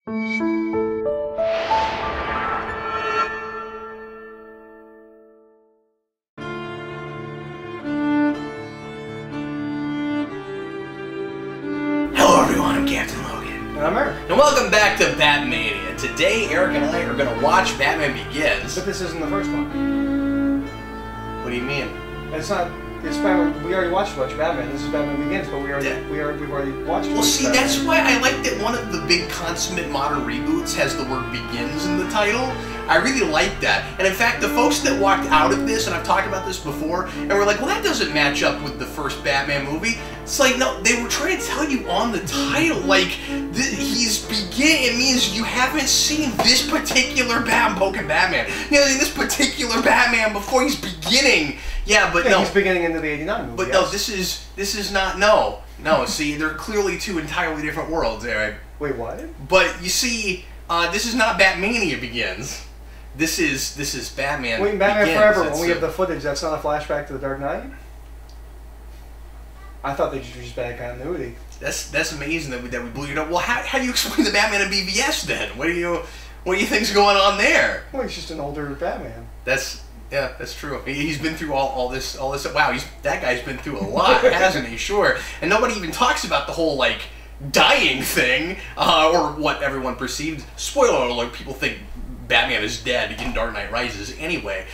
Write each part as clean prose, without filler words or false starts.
Hello everyone, I'm Captain Logan. And I'm Eric. And welcome back to Batmania. Today, Eric and I are going to watch Batman Begins. But this isn't the first one. What do you mean? It's not. It's Batman. We already watched Batman. This is Batman Begins, but we've already watched. Well, see, that's why I like that one of the big consummate modern reboots has the word "begins" in the title. I really like that. And in fact, the folks that walked out of this, and I've talked about this before, and were like, well, that doesn't match up with the first Batman movie. It's like, no, they were trying to tell you on the title, like, he's begin. It means you haven't seen this particular Batman. You know, this particular Batman before he's beginning. Yeah, but no. He's beginning into the '89 movie. But yes. No, this is not. No. See, they're clearly two entirely different worlds, Eric. Wait, what? But you see, this is not Batmania Begins. This is Batman. Wait, Batman Begins. Forever. When we have the footage, that's not a flashback to the Dark Knight. I thought they just used bad continuity. That's amazing that we blew it up. Well, how do you explain the Batman in BVS then? What do you think's going on there? Well, he's just an older Batman. Yeah, that's true. He's been through all this. Wow, that guy's been through a lot, hasn't he? Sure. And nobody even talks about the whole like dying thing, or what everyone perceived. Spoiler alert: people think Batman is dead in Dark Knight Rises. Anyway,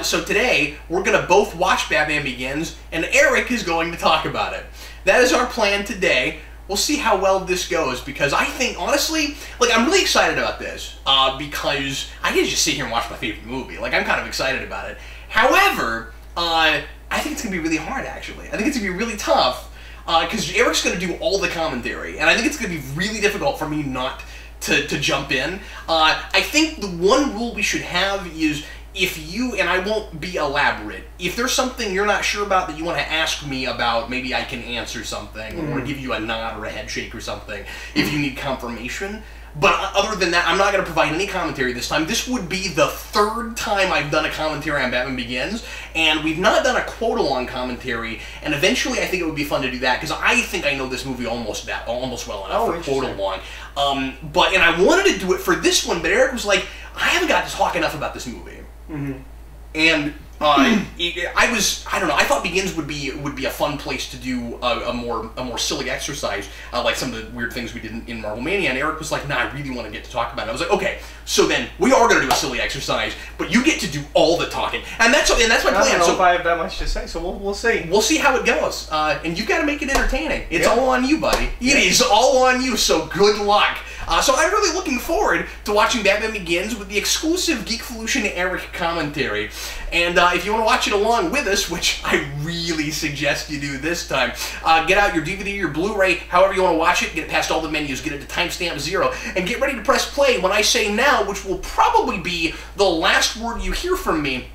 so today we're gonna both watch Batman Begins, and Eric is going to talk about it. That is our plan today. We'll see how well this goes, because I think, honestly, like, I'm really excited about this, because I can just sit here and watch my favorite movie. Like, I'm kind of excited about it. However, I think it's going to be really hard, actually. I think it's going to be really tough, because Eric's going to do all the commentary, and I think it's going to be really difficult for me not to jump in. I think the one rule we should have is, if you, and I won't be elaborate, if there's something you're not sure about that you want to ask me about, maybe I can answer something, or give you a nod or a head shake or something, if you need confirmation. But other than that, I'm not going to provide any commentary this time. This would be the third time I've done a commentary on Batman Begins, and we've not done a quote-along commentary, and eventually I think it would be fun to do that, because I think I know this movie almost well enough for quote-along. And I wanted to do it for this one, but Eric was like, I haven't got to talk enough about this movie. And I don't know, I thought Begins would be a fun place to do a more silly exercise, like some of the weird things we did in Marvel Mania, and Eric was like, nah, I really want to get to talk about it. I was like, okay, so then we are going to do a silly exercise, but you get to do all the talking, and that's my plan. I don't know if I have that much to say, so we'll see. We'll see how it goes, and you've got to make it entertaining. It's all on you, buddy. It is all on you, so good luck. So I'm really looking forward to watching Batman Begins with the exclusive Geekvolution Eric commentary. And if you want to watch it along with us, which I really suggest you do this time, get out your DVD, your Blu-ray, however you want to watch it, get it past all the menus, get it to timestamp 0, and get ready to press play when I say now, which will probably be the last word you hear from me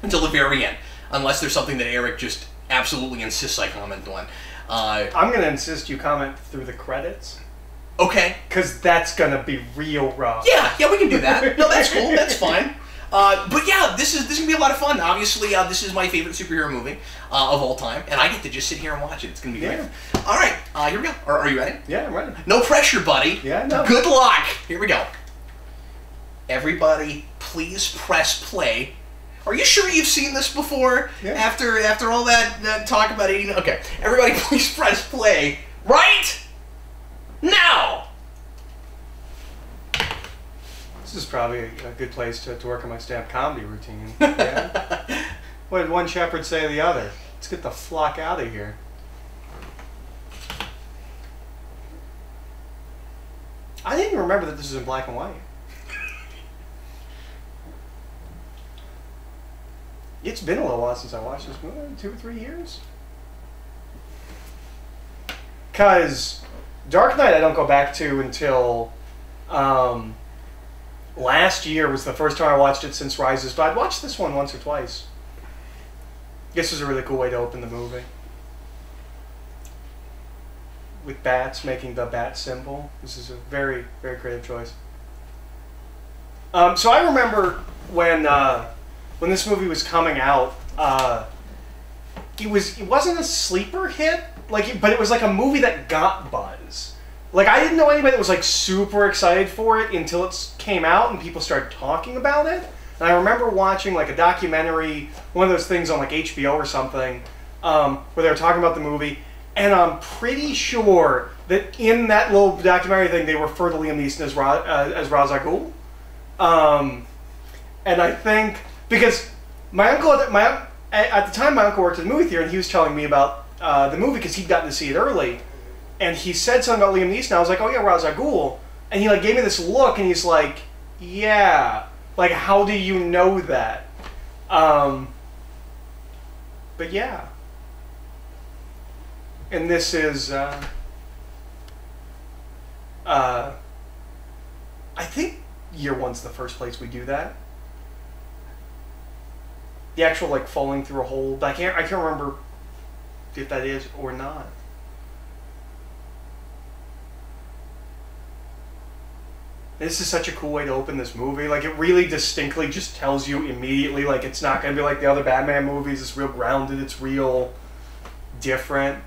until the very end, unless there's something that Eric just absolutely insists I comment on. I'm going to insist you comment through the credits. Okay. Because that's going to be real rough. Yeah, we can do that. No, that's cool. That's fine. But yeah, this is going to be a lot of fun. Obviously, this is my favorite superhero movie of all time, and I get to just sit here and watch it. It's going to be great. All right, here we go. Are you ready? Yeah, I'm ready. No pressure, buddy. Yeah, no. Good luck. Here we go. Everybody, please press play. Are you sure you've seen this before? Yeah. After all that talk about 89? Okay. Everybody, please press play right now. This is probably a good place to work on my stand-up comedy routine. Yeah? What did one shepherd say to the other? Let's get the flock out of here. I didn't even remember that this is in black and white. It's been a little while since I watched this movie. 2 or 3 years? Because Dark Knight I don't go back to until last year was the first time I watched it since Rises, but I'd watched this one once or twice. This is a really cool way to open the movie. With bats, making the bat symbol. This is a very, very creative choice. So I remember when this movie was coming out, it wasn't a sleeper hit, but it was like a movie that got buzz. like, I didn't know anybody that was like super excited for it until it came out and people started talking about it. And I remember watching like a documentary, one of those things on like HBO or something, where they were talking about the movie, and I'm pretty sure that in that little documentary thing they refer to Liam Neeson as Ra's al Ghul. And I think because my uncle at the time my uncle worked at the movie theater, and he was telling me about the movie because he'd gotten to see it early, and he said something about Liam Neeson. I was like, oh yeah, Ra's al Ghul, and he like gave me this look, and he's like, yeah, like how do you know that? But yeah, and this is I think year one's the first place we do that. The actual like falling through a hole. But I can't remember if that is or not. This is such a cool way to open this movie. Like, it really distinctly just tells you immediately, like, it's not going to be like the other Batman movies. It's real grounded. It's real different.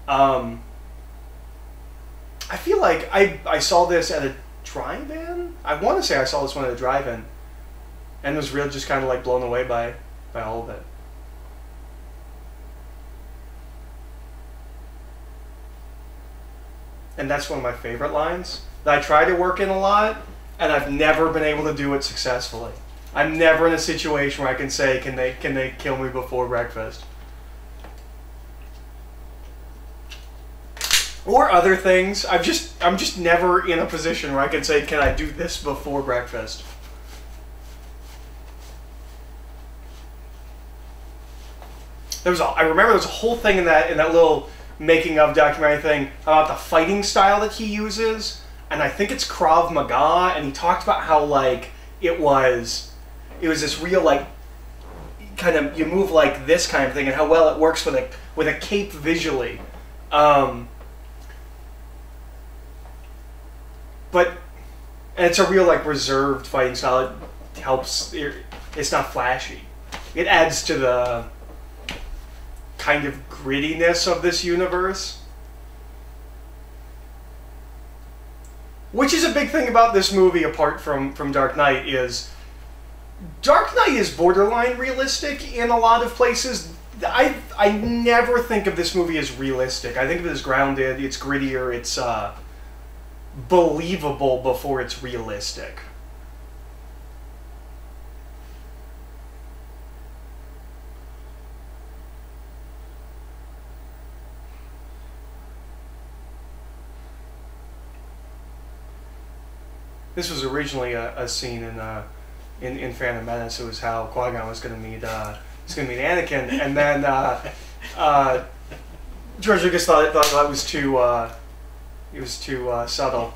I feel like I saw this at a drive-in? I want to say I saw this one at a drive-in. And was real just kind of, like, blown away by all of it. And that's one of my favorite lines that I try to work in a lot, and I've never been able to do it successfully. I'm never in a situation where I can say, can they kill me before breakfast? Or other things. I'm just never in a position where I can say, can I do this before breakfast? I remember there was a whole thing in that little making of documentary thing about the fighting style that he uses, and I think it's Krav Maga, and he talked about how like it was this real like kind of you move like this kind of thing, and how well it works with a cape visually. And it's a real like reserved fighting style. It helps. It's not flashy. It adds to the kind of grittiness of this universe. Which is a big thing about this movie, apart from Dark Knight, is Dark Knight is borderline realistic in a lot of places. I never think of this movie as realistic. I think of it as grounded, it's grittier, it's believable before it's realistic. This was originally a scene in Phantom Menace. It was how Qui-Gon was going to meet Anakin, and then George Lucas thought it was too subtle.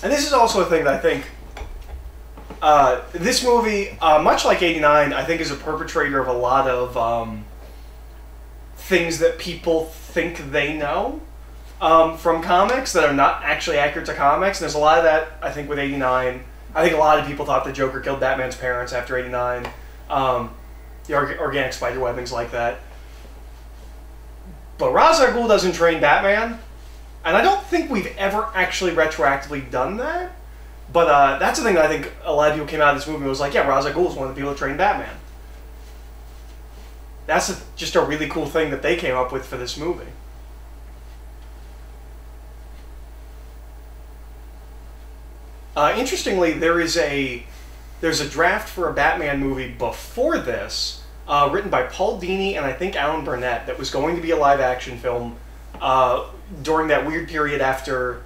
And this is also a thing that I think. This movie, much like '89, I think is a perpetrator of a lot of things that people think they know from comics that are not actually accurate to comics. And there's a lot of that, I think, with '89. I think a lot of people thought the Joker killed Batman's parents after '89. The organic spiderweb, things like that. But Ra's al Ghul doesn't train Batman. And I don't think we've ever actually retroactively done that. But that's the thing that I think a lot of people came out of this movie and was like, yeah, Ra's al Ghul is one of the people that trained Batman. That's just a really cool thing that they came up with for this movie. Interestingly, there's a draft for a Batman movie before this, written by Paul Dini and I think Alan Burnett, that was going to be a live-action film during that weird period after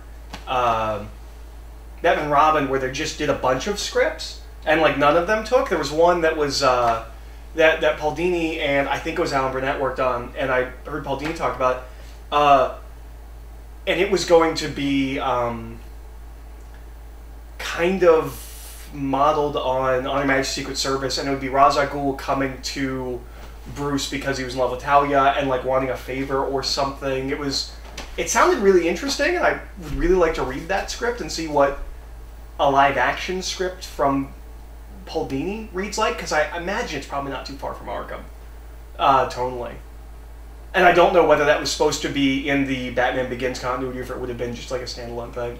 Batman and Robin, where they just did a bunch of scripts and like none of them took. There was one that was that Paul Dini and I think it was Alan Burnett worked on, and I heard Paul Dini talk about, and it was going to be kind of modeled on Her Majesty's Secret Service, and it would be Ra's al Ghul coming to Bruce because he was in love with Talia and like wanting a favor or something. It sounded really interesting, and I would really like to read that script and see what a live-action script from Paul Dini reads like, because I imagine it's probably not too far from Arkham, tonally. And I don't know whether that was supposed to be in the Batman Begins continuity or if it would have been just like a standalone thing.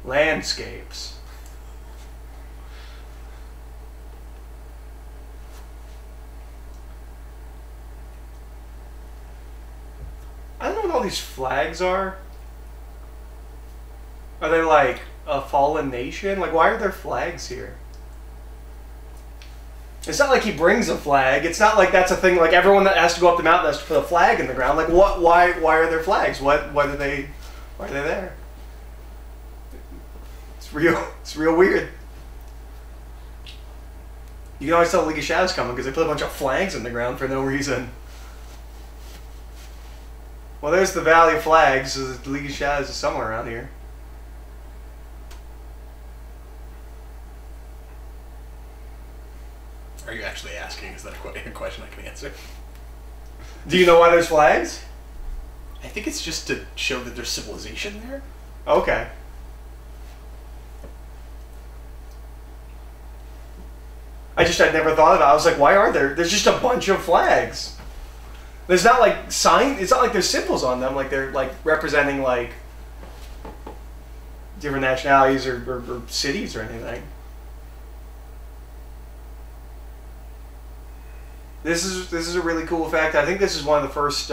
Landscapes. I don't know what all these flags are. Are they like a fallen nation? Like, why are there flags here? It's not like he brings a flag. It's not like that's a thing. Like everyone that has to go up the mountain has to put a flag in the ground. Like what? Why are there flags? Why are they there? It's real weird. You can always tell the League of Shadows coming because they put a bunch of flags in the ground for no reason. Well, there's the Valley of Flags. So the League of Shadows is somewhere around here. Are you actually asking? Is that a question I can answer? Do you know why there's flags? I think it's just to show that there's civilization there. Okay. I'd never thought of it. I was like, why are there? There's just a bunch of flags. There's not like it's not like there's symbols on them. Like they're like representing like different nationalities or cities or anything. This is a really cool fact. I think this is one of the first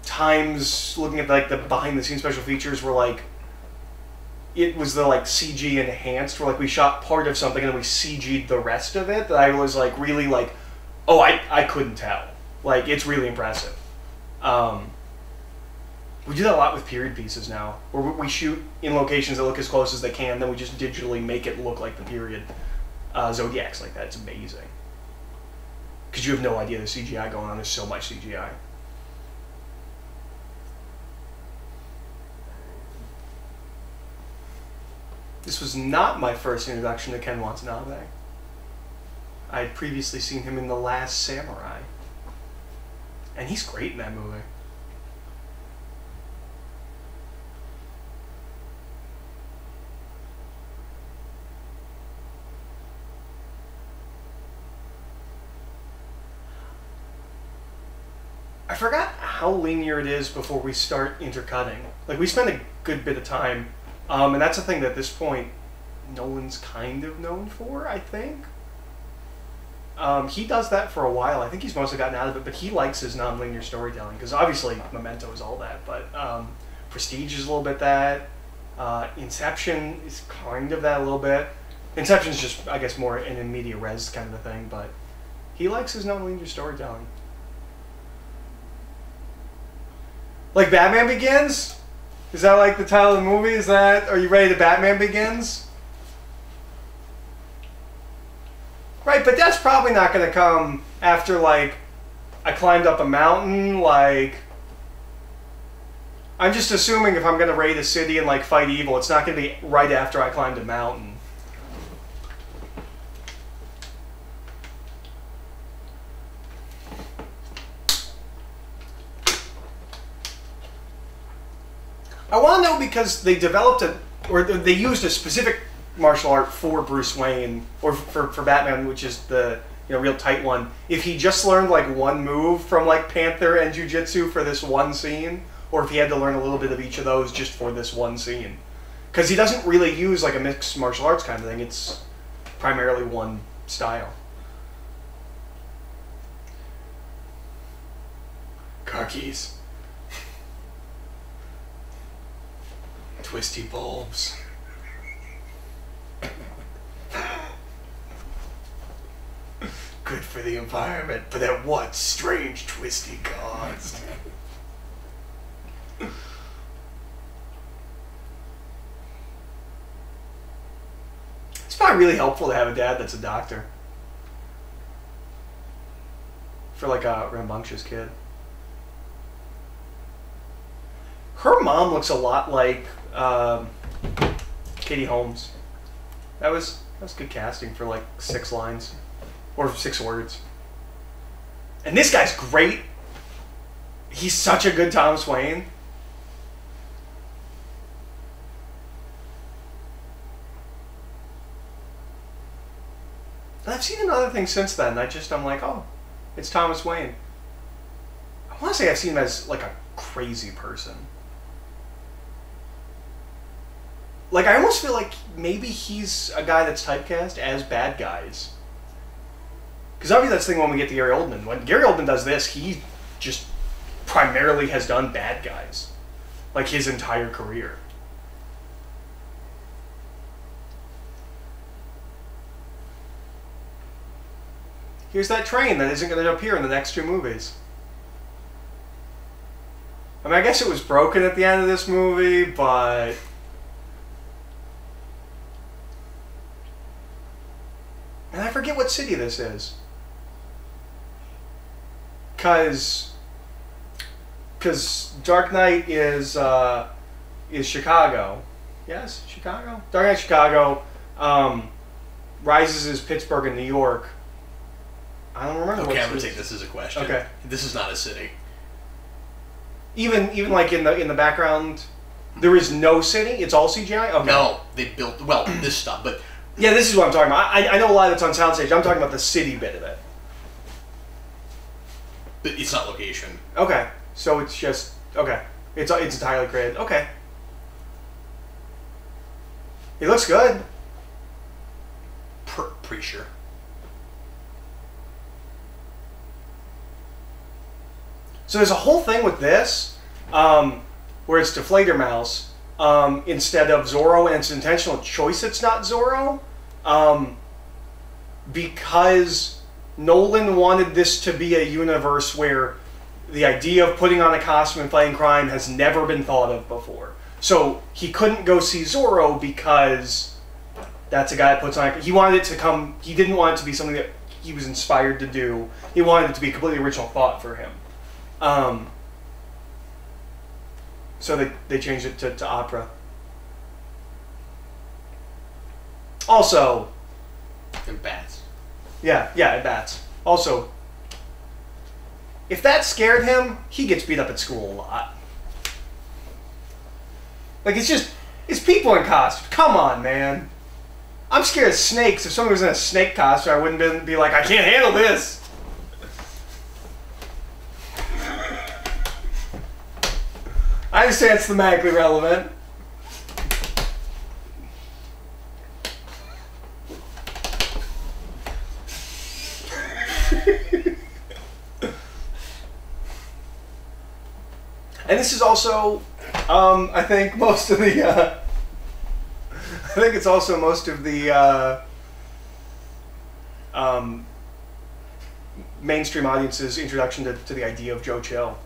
times looking at like the behind the scenes special features where like it was the like CG enhanced, where like we shot part of something and then we CG'd the rest of it. That I was like really like, oh, I couldn't tell. Like it's really impressive. We do that a lot with period pieces now, where we shoot in locations that look as close as they can, then we just digitally make it look like the period. Zodiac's like that. It's amazing. Because you have no idea the CGI going on. There's so much CGI. This was not my first introduction to Ken Watanabe. I had previously seen him in The Last Samurai. And he's great in that movie. I forgot how linear it is before we start intercutting. Like, we spend a good bit of time, and that's a thing that at this point Nolan's kind of known for, I think. He does that for a while. I think he's mostly gotten out of it, but he likes his non-linear storytelling, because obviously Memento is all that, but Prestige is a little bit that. Inception is kind of that a little bit. Inception's just, I guess, more an in media res kind of a thing, but he likes his non-linear storytelling. Like Batman Begins? Is that like the title of the movie? Are you ready to Batman Begins? Right, but that's probably not going to come after, like, I climbed up a mountain, like... I'm just assuming if I'm going to raid a city and, like, fight evil, it's not going to be right after I climbed a mountain. I want to know because they developed or they used a specific martial art for Bruce Wayne, or for Batman, which is the real tight one. If he just learned like one move from like Panther and Jiu-Jitsu for this one scene, or if he had to learn a little bit of each of those just for this one scene. Because he doesn't really use like a mixed martial arts kind of thing. It's primarily one style. Car keys. Twisty bulbs. Good for the environment, but at what strange twisty cost? It's probably really helpful to have a dad that's a doctor. For like a rambunctious kid. Her mom looks a lot like Katie Holmes. That was good casting for like 6 lines. Or 6 words. And this guy's great. He's such a good Thomas Wayne. And I've seen another thing since then. I'm like, oh, it's Thomas Wayne. I want to say I've seen him as like a crazy person. Like, I almost feel like maybe he's a guy that's typecast as bad guys. Because obviously that's the thing when we get to Gary Oldman. When Gary Oldman does this, he just primarily has done bad guys. Like, his entire career. Here's that train that isn't going to appear in the next 2 movies. I mean, I guess it was broken at the end of this movie, but... And I forget what city this is. Cause Dark Knight is Chicago. Yes, Chicago? Dark Knight Chicago. Rises is Pittsburgh and New York. I don't remember. Okay, I'm gonna take this as a question. Okay. This is not a city. Even like in the background, there is no city. It's all CGI. Okay. No, they built this stuff, but yeah, this is what I'm talking about. I know a lot of it's on soundstage. I'm talking about the city bit of it. But it's not location. Okay, so it's just okay. It's entirely created. Okay. It looks good. Pretty sure. So there's a whole thing with this, where it's Deflator Mouse instead of Zorro, and it's an intentional choice it's not Zorro, because Nolan wanted this to be a universe where the idea of putting on a costume and fighting crime has never been thought of before. So he couldn't go see Zorro because that's a guy that puts on... He wanted it to come... He didn't want it to be something that he was inspired to do. He wanted it to be a completely original thought for him. So they changed it to opera. Also... And bats. Yeah, and bats. Also, if that scared him, he gets beat up at school a lot. Like, it's people in costume. Come on, man. I'm scared of snakes. If someone was in a snake costume, I wouldn't be like, I can't handle this. I understand it's thematically relevant. And this is also, I think most of the, I think it's also most of the mainstream audience's introduction to the idea of Joe Chill.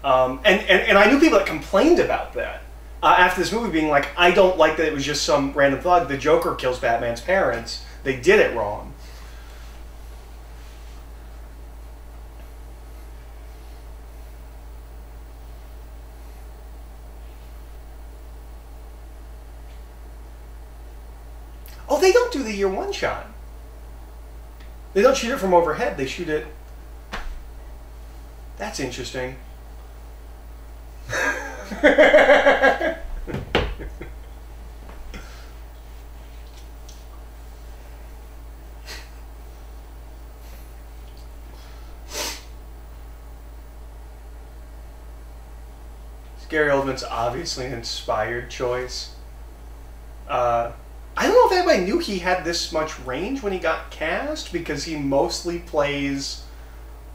And I knew people that complained about that after this movie, being like, I don't like that it was just some random thug. The Joker kills Batman's parents. They did it wrong. Oh, they don't do the year one shot. They don't shoot it from overhead. They shoot it... That's interesting. Gary Oldman's obviously an inspired choice. I don't know if anybody knew he had this much range when he got cast, because he mostly plays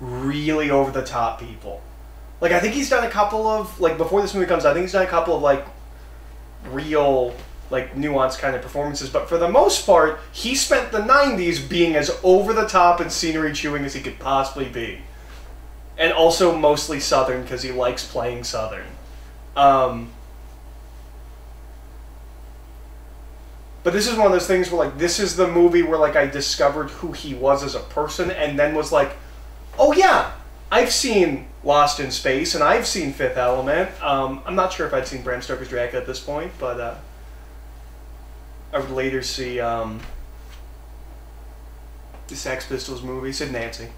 really over-the-top people. Like, I think he's done a couple of, like, before this movie comes out, I think he's done a couple of, like, real, like, nuanced kind of performances, but for the most part, he spent the 90s being as over-the-top and scenery-chewing as he could possibly be. And also mostly Southern, because he likes playing Southern. But this is one of those things where, like, this is the movie where, like, I discovered who he was as a person, and then was like, oh yeah, I've seen Lost in Space, and I've seen Fifth Element. I'm not sure if I'd seen Bram Stoker's Dracula at this point, but I would later see the Sex Pistols movie, Sid and Nancy.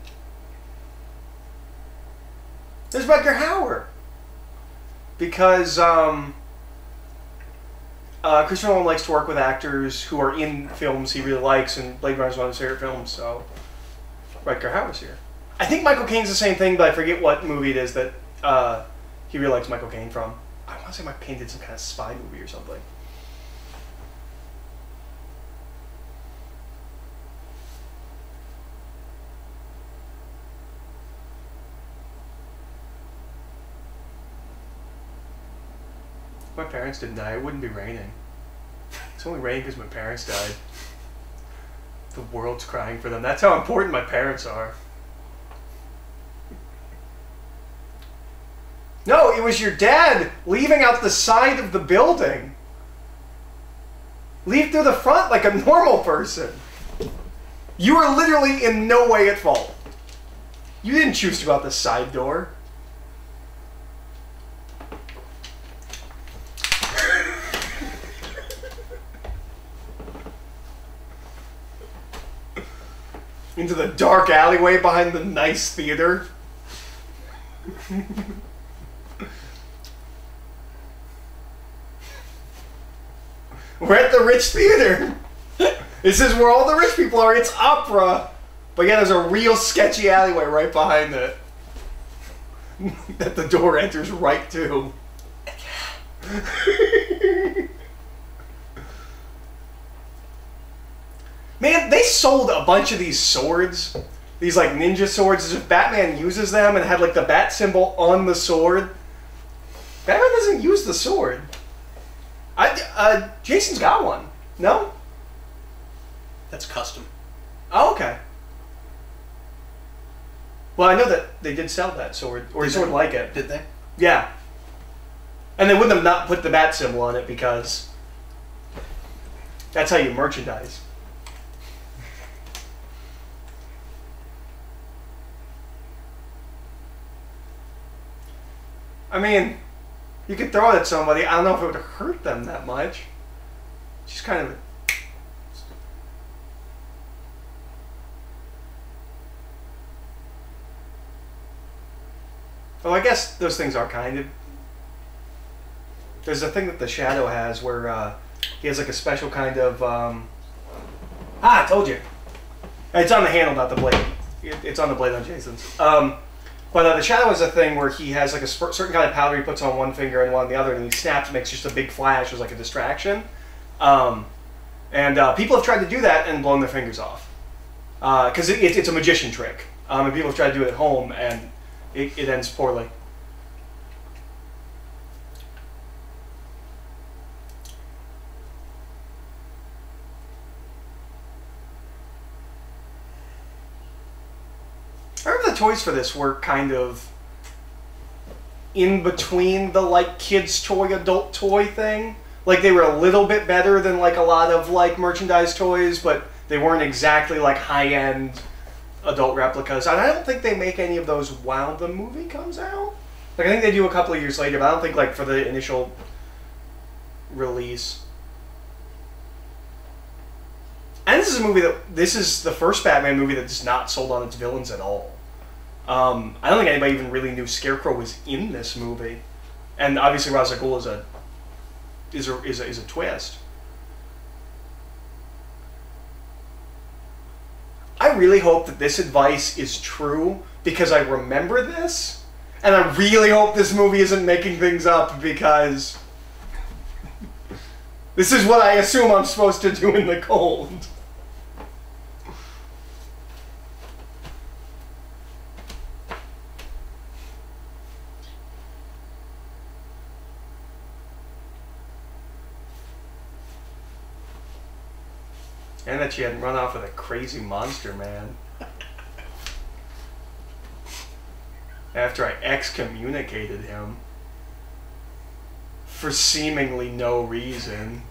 There's Rutger Hauer. Because Christopher Nolan likes to work with actors who are in films he really likes, and Blade Runner is one of his favorite films, so Rutger Hauer's here. I think Michael Caine's the same thing, but I forget what movie it is that he really likes Michael Caine from. I want to say Michael Caine did some kind of spy movie or something. If my parents didn't die, it wouldn't be raining. It's only raining because my parents died. The world's crying for them. That's how important my parents are. No, it was your dad leaving out the side of the building. Leave through the front like a normal person. You are literally in no way at fault. You didn't choose to go out the side door. Into the dark alleyway behind the nice theater. We're at the rich theater. This is where all the rich people are. It's opera. But yeah, there's a real sketchy alleyway right behind it. That the door enters right to. Man, they sold a bunch of these swords. These like ninja swords as if Batman uses them and had like the bat symbol on the sword. Batman doesn't use the sword. Jason's got one. No? That's custom. Oh, okay. Well, I know that they did sell that sword, or a sword like it. Did they? Yeah. And they wouldn't have not put the bat symbol on it because that's how you merchandise. I mean, you could throw it at somebody. I don't know if it would hurt them that much. Just kind of. Well, I guess those things are kind of. There's a thing that the Shadow has where he has like a special kind of. I told you. It's on the handle, not the blade. It's on the blade on Jason's. But the Shadow is a thing where he has like a certain kind of powder he puts on one finger and one on the other, and he snaps, makes just a big flash as like a distraction. And people have tried to do that and blown their fingers off. Because it's a magician trick. And people have tried to do it at home, and it ends poorly. I remember the toys for this were kind of in between the like kids toy, adult toy thing. Like they were a little bit better than like a lot of like merchandise toys, but they weren't exactly like high-end adult replicas. And I don't think they make any of those while the movie comes out. Like I think they do a couple of years later, but I don't think like for the initial release. And this is the first Batman movie that's not sold on its villains at all. I don't think anybody even really knew Scarecrow was in this movie, and obviously Ra's al Ghul is a twist. I really hope that this advice is true because I remember this, and I really hope this movie isn't making things up because this is what I assume I'm supposed to do in the cold. And that she hadn't run off with a crazy monster man. After I excommunicated him. For seemingly no reason.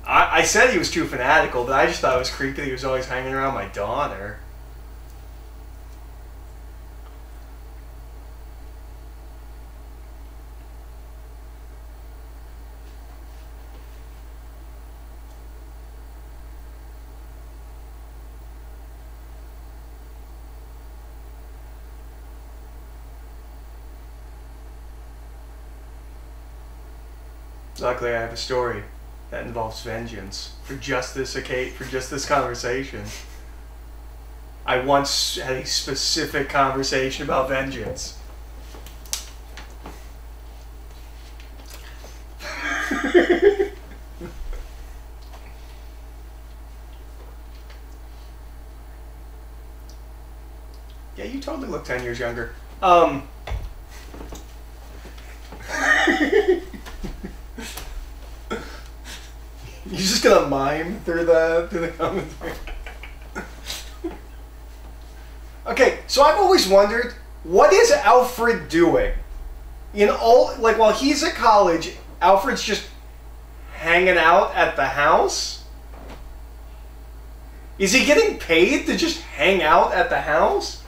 I said he was too fanatical, but I just thought it was creepy that he was always hanging around my daughter. Luckily, I have a story that involves vengeance for just this conversation. I once had a specific conversation about vengeance. Yeah, you totally look 10 years younger. You're just gonna mime through the commentary. Okay, so I've always wondered, what is Alfred doing? While he's at college, Alfred's just hanging out at the house? Is he getting paid to just hang out at the house?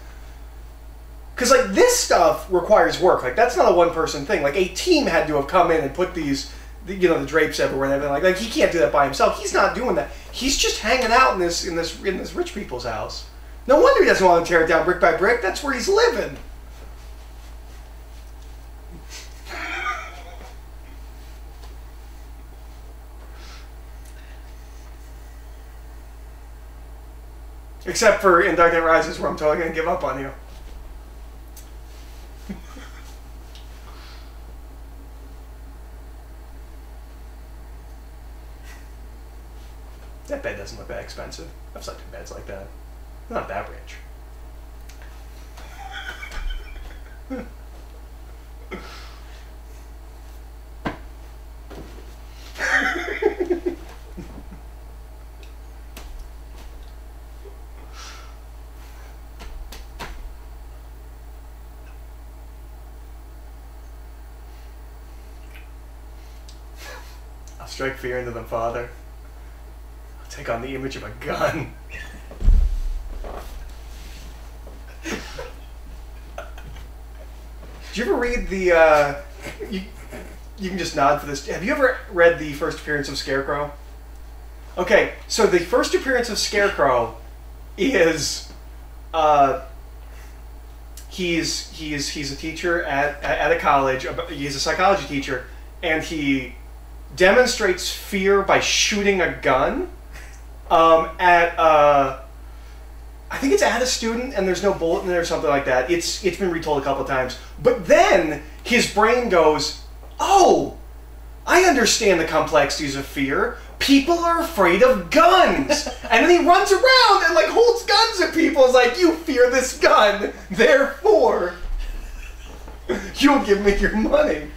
Because, this stuff requires work. That's not a one-person thing. A team had to have come in and put these, the drapes everywhere and everything. He can't do that by himself. He's not doing that. He's just hanging out in this rich people's house. No wonder he doesn't want to tear it down brick by brick. That's where he's living. Except for in Dark Knight Rises, where I'm totally going to give up on you. That bed doesn't look that expensive. I've slept in beds like that. I'm not that rich. I'll strike fear into them, Father. I'll take on the image of a gun. Did you ever read the, you can just nod for this. Have you ever read the first appearance of Scarecrow? Okay, so the first appearance of Scarecrow is, he's a teacher at a college. He's a psychology teacher, and he demonstrates fear by shooting a gun I think it's at a student and there's no bullet in there or something like that. It's been retold a couple of times. But then his brain goes, oh, I understand the complexities of fear. People are afraid of guns. And then he runs around and holds guns at people. It's like, you fear this gun, therefore you'll give me your money.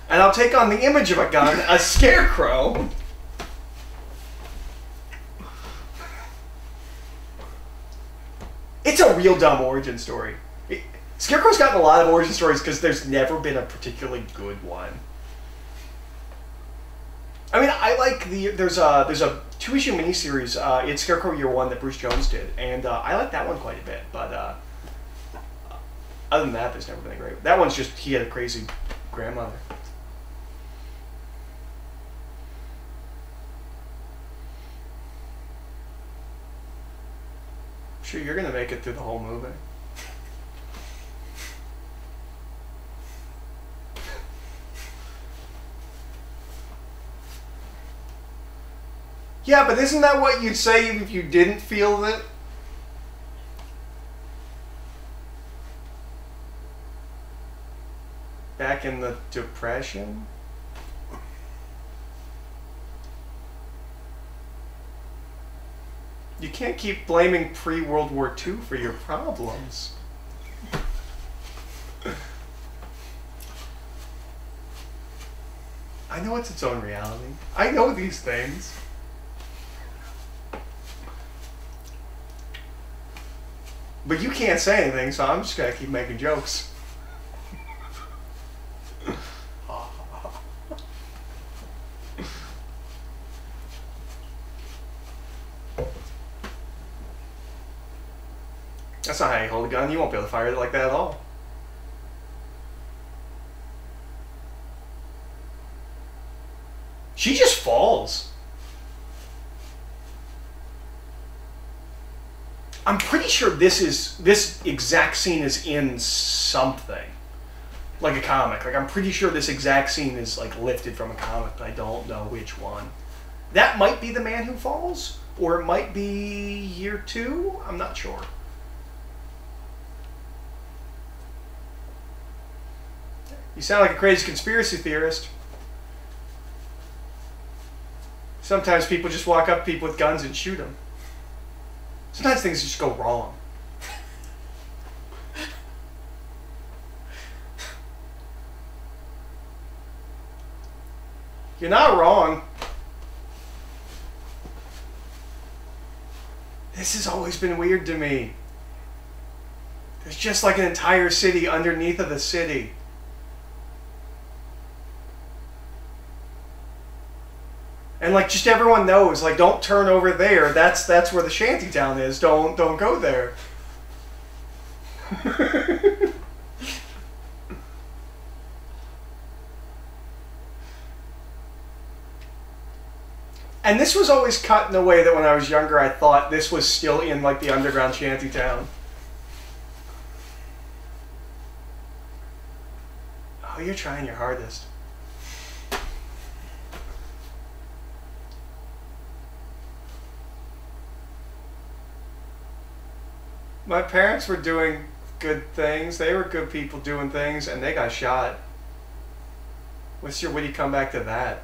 And I'll take on the image of a gun, a scarecrow. It's a real dumb origin story. Scarecrow's gotten a lot of origin stories because there's never been a particularly good one. I mean, I like there's a 2-issue miniseries, it's Scarecrow Year One that Bruce Jones did, and I like that one quite a bit. But other than that, there's never been a great. That one's just he had a crazy grandmother. Sure, you're gonna make it through the whole movie. Yeah, but isn't that what you'd say if you didn't feel it? Back in the Depression? You can't keep blaming pre-World War II for your problems. I know it's its own reality. I know these things. But you can't say anything, so I'm just gonna keep making jokes. That's not how you hold a gun. You won't be able to fire it like that at all. She just falls. I'm pretty sure this exact scene is in something. Like a comic. Like, I'm pretty sure this exact scene is, like, lifted from a comic, but I don't know which one. That might be The Man Who Falls, or it might be Year 2? I'm not sure. You sound like a crazy conspiracy theorist. Sometimes people just walk up to people with guns and shoot them. Sometimes things just go wrong. You're not wrong. This has always been weird to me. There's just like an entire city underneath of the city. And like just everyone knows, like, don't turn over there. That's where the shantytown is. Don't go there. And this was always cut in a way that when I was younger, I thought this was still in like the underground shantytown. Oh, you're trying your hardest. My parents were doing good things. They were good people doing things, and they got shot. What's your witty comeback to that?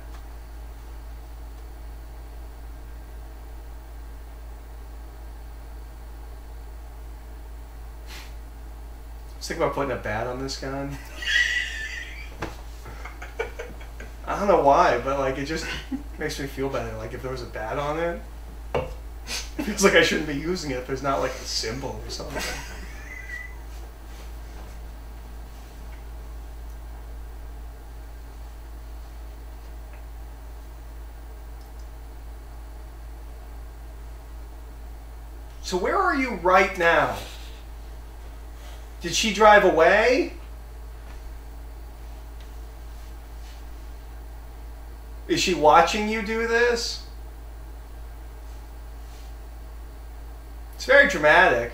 I was thinking about putting a bat on this gun. I don't know why, but like it just makes me feel better. Like if there was a bat on it, it feels like I shouldn't be using it if there's not like a symbol or something. So where are you right now? Did she drive away? Is she watching you do this? It's very dramatic.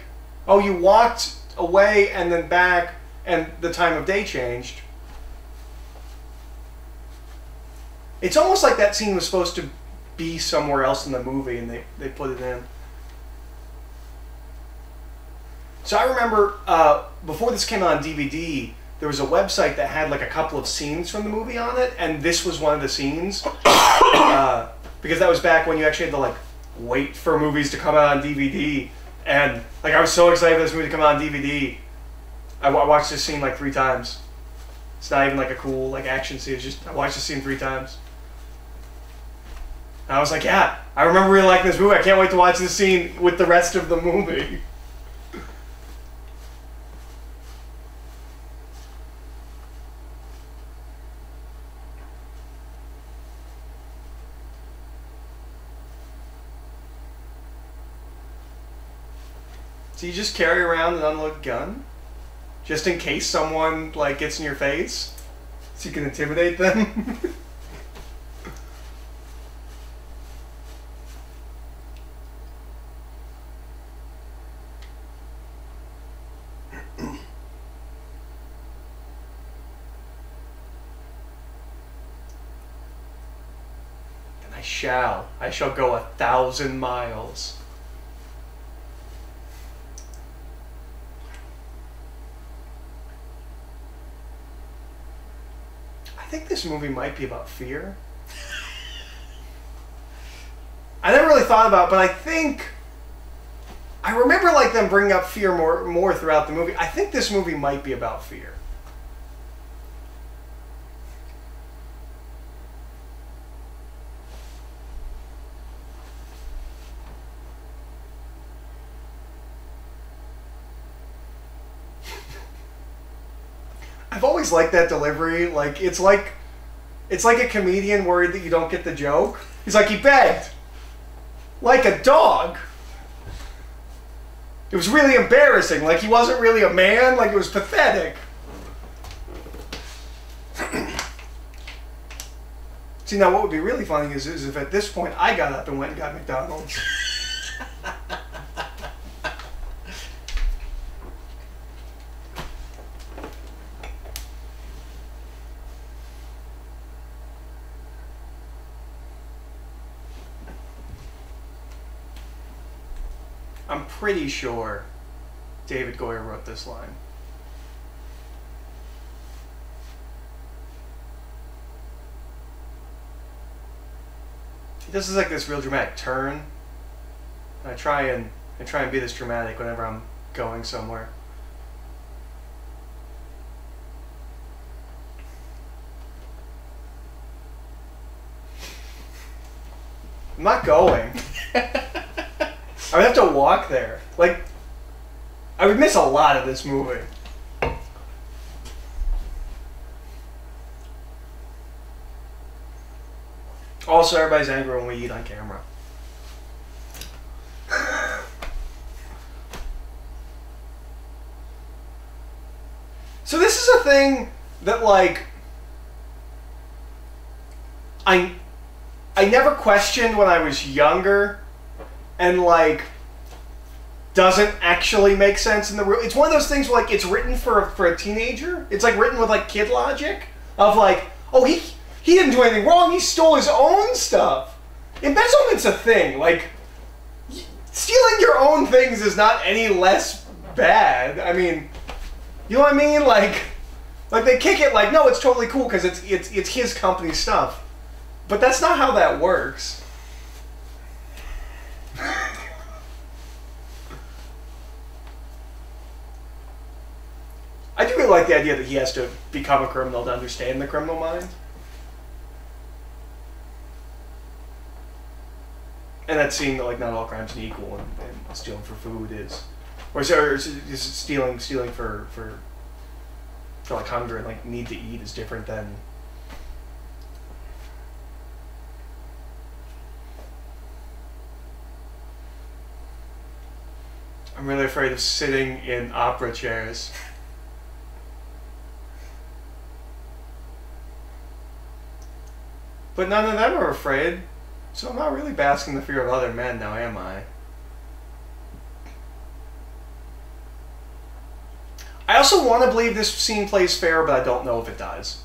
Oh, you walked away and then back and the time of day changed. It's almost like that scene was supposed to be somewhere else in the movie and they put it in. So I remember before this came out on DVD, there was a website that had like a couple of scenes from the movie on it, and this was one of the scenes. Because that was back when you actually had to like wait for movies to come out on DVD. And like I was so excited for this movie to come out on DVD. I watched this scene like 3 times. It's not even like a cool like action scene, it's just I watched this scene 3 times. And I was like, yeah, I remember really liking this movie. I can't wait to watch this scene with the rest of the movie. So you just carry around an unloaded gun? Just in case someone like gets in your face? So you can intimidate them? And I shall go 1,000 miles. I think this movie might be about fear. I never really thought about it, but I remember like them bringing up fear more throughout the movie. I think this movie might be about fear. I've always liked that delivery. Like it's like a comedian worried that you don't get the joke. He's like, he begged. Like a dog. It was really embarrassing. Like he wasn't really a man. Like it was pathetic. See, now what would be really funny is if at this point I got up and went and got McDonald's. I'm pretty sure David Goyer wrote this line. He does like this real dramatic turn. I try and be this dramatic whenever I'm going somewhere. I'm not going. I would have to walk there. Like, I would miss a lot of this movie. Also, everybody's angry when we eat on camera. So this is a thing that, like, I never questioned when I was younger, and, like, doesn't actually make sense in the real... It's one of those things where, like, it's written for a teenager. It's, like, written with, like, kid logic of, like, oh, he didn't do anything wrong. He stole his own stuff. Embezzlement's a thing. Like, stealing your own things is not any less bad. I mean, you know what I mean? Like they kick it like, no, it's totally cool because it's his company stuff. But that's not how that works. I do really like the idea that he has to become a criminal to understand the criminal mind. And that seeing that, like, not all crimes are equal, and stealing for food is, or is stealing for like hunger and like need to eat is different than. I'm really afraid of sitting in opera chairs. But none of them are afraid. So I'm not really basking the fear of other men now, am I? I also want to believe this scene plays fair, but I don't know if it does.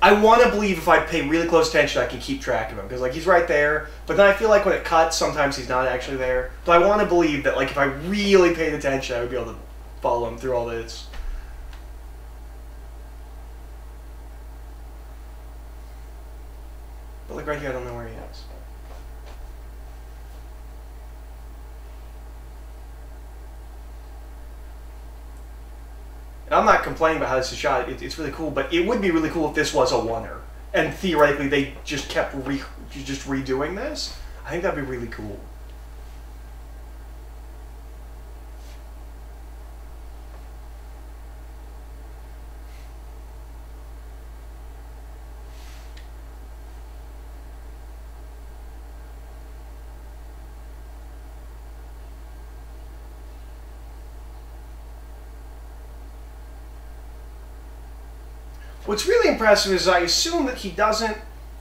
I want to believe if I pay really close attention, I can keep track of him. Because, like, he's right there, but then I feel like when it cuts, sometimes he's not actually there. But I want to believe that, like, if I really paid attention, I would be able to follow him through all this. But, like, right here, I don't know where he is. And I'm not complaining about how this is shot. It's really cool, but it would be really cool if this was a oneer. And theoretically, they just kept redoing this. I think that'd be really cool. What's really impressive is I assume that he doesn't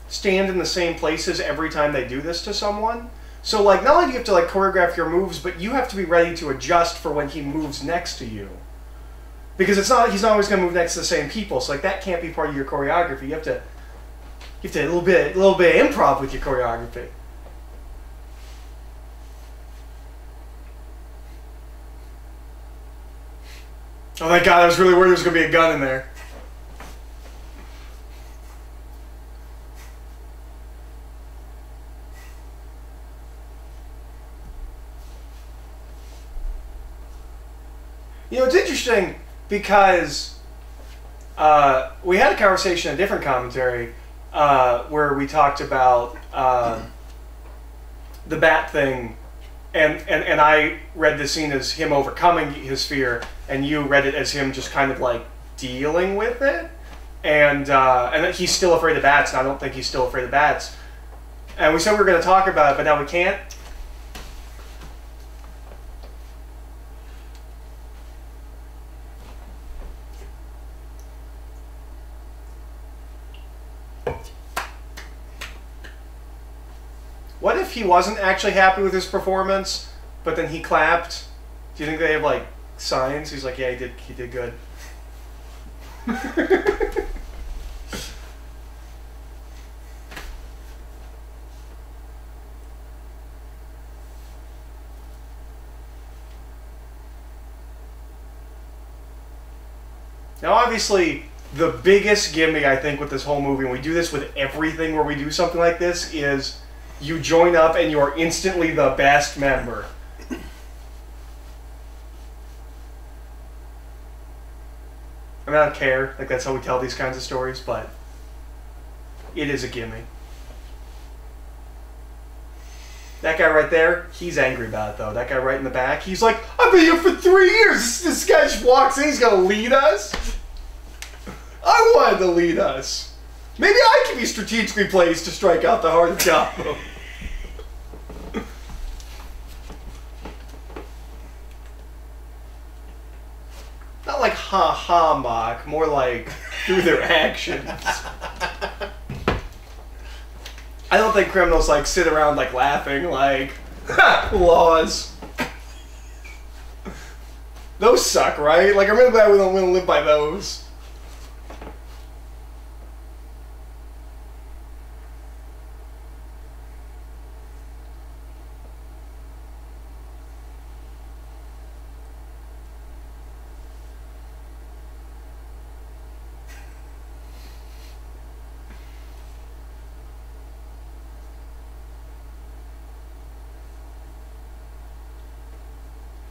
stand in the same places every time they do this to someone. So, like, not only do you have to, like, choreograph your moves, but you have to be ready to adjust for when he moves next to you. Because he's not always going to move next to the same people, so, like, that can't be part of your choreography. You have to a little bit of improv with your choreography. Oh my god, I was really worried there was going to be a gun in there. You know, it's interesting because we had a conversation, a different commentary, where we talked about the bat thing, and I read the scene as him overcoming his fear, and you read it as him just kind of like dealing with it, and that he's still afraid of bats, and I don't think he's still afraid of bats. And we said we were going to talk about it, but now we can't. What if he wasn't actually happy with his performance, but then he clapped? Do you think they have, like, signs? He's like, yeah, he did good. Now, obviously, the biggest gimmick, I think, with this whole movie, and we do this with everything where we do something like this, is you join up and you are instantly the best member. I mean, I don't care. Like, that's how we tell these kinds of stories, but it is a gimme. That guy right there, he's angry about it, though. That guy right in the back, he's like, I've been here for 3 years. This guy just walks in, he's going to lead us. I wanted to lead us. Maybe I can be strategically placed to strike out the heart of Gotham. Not like ha-ha mock, more like through their actions. I don't think criminals like sit around like laughing like, ha, laws. Those suck, right? Like, I'm really glad we don't live by those.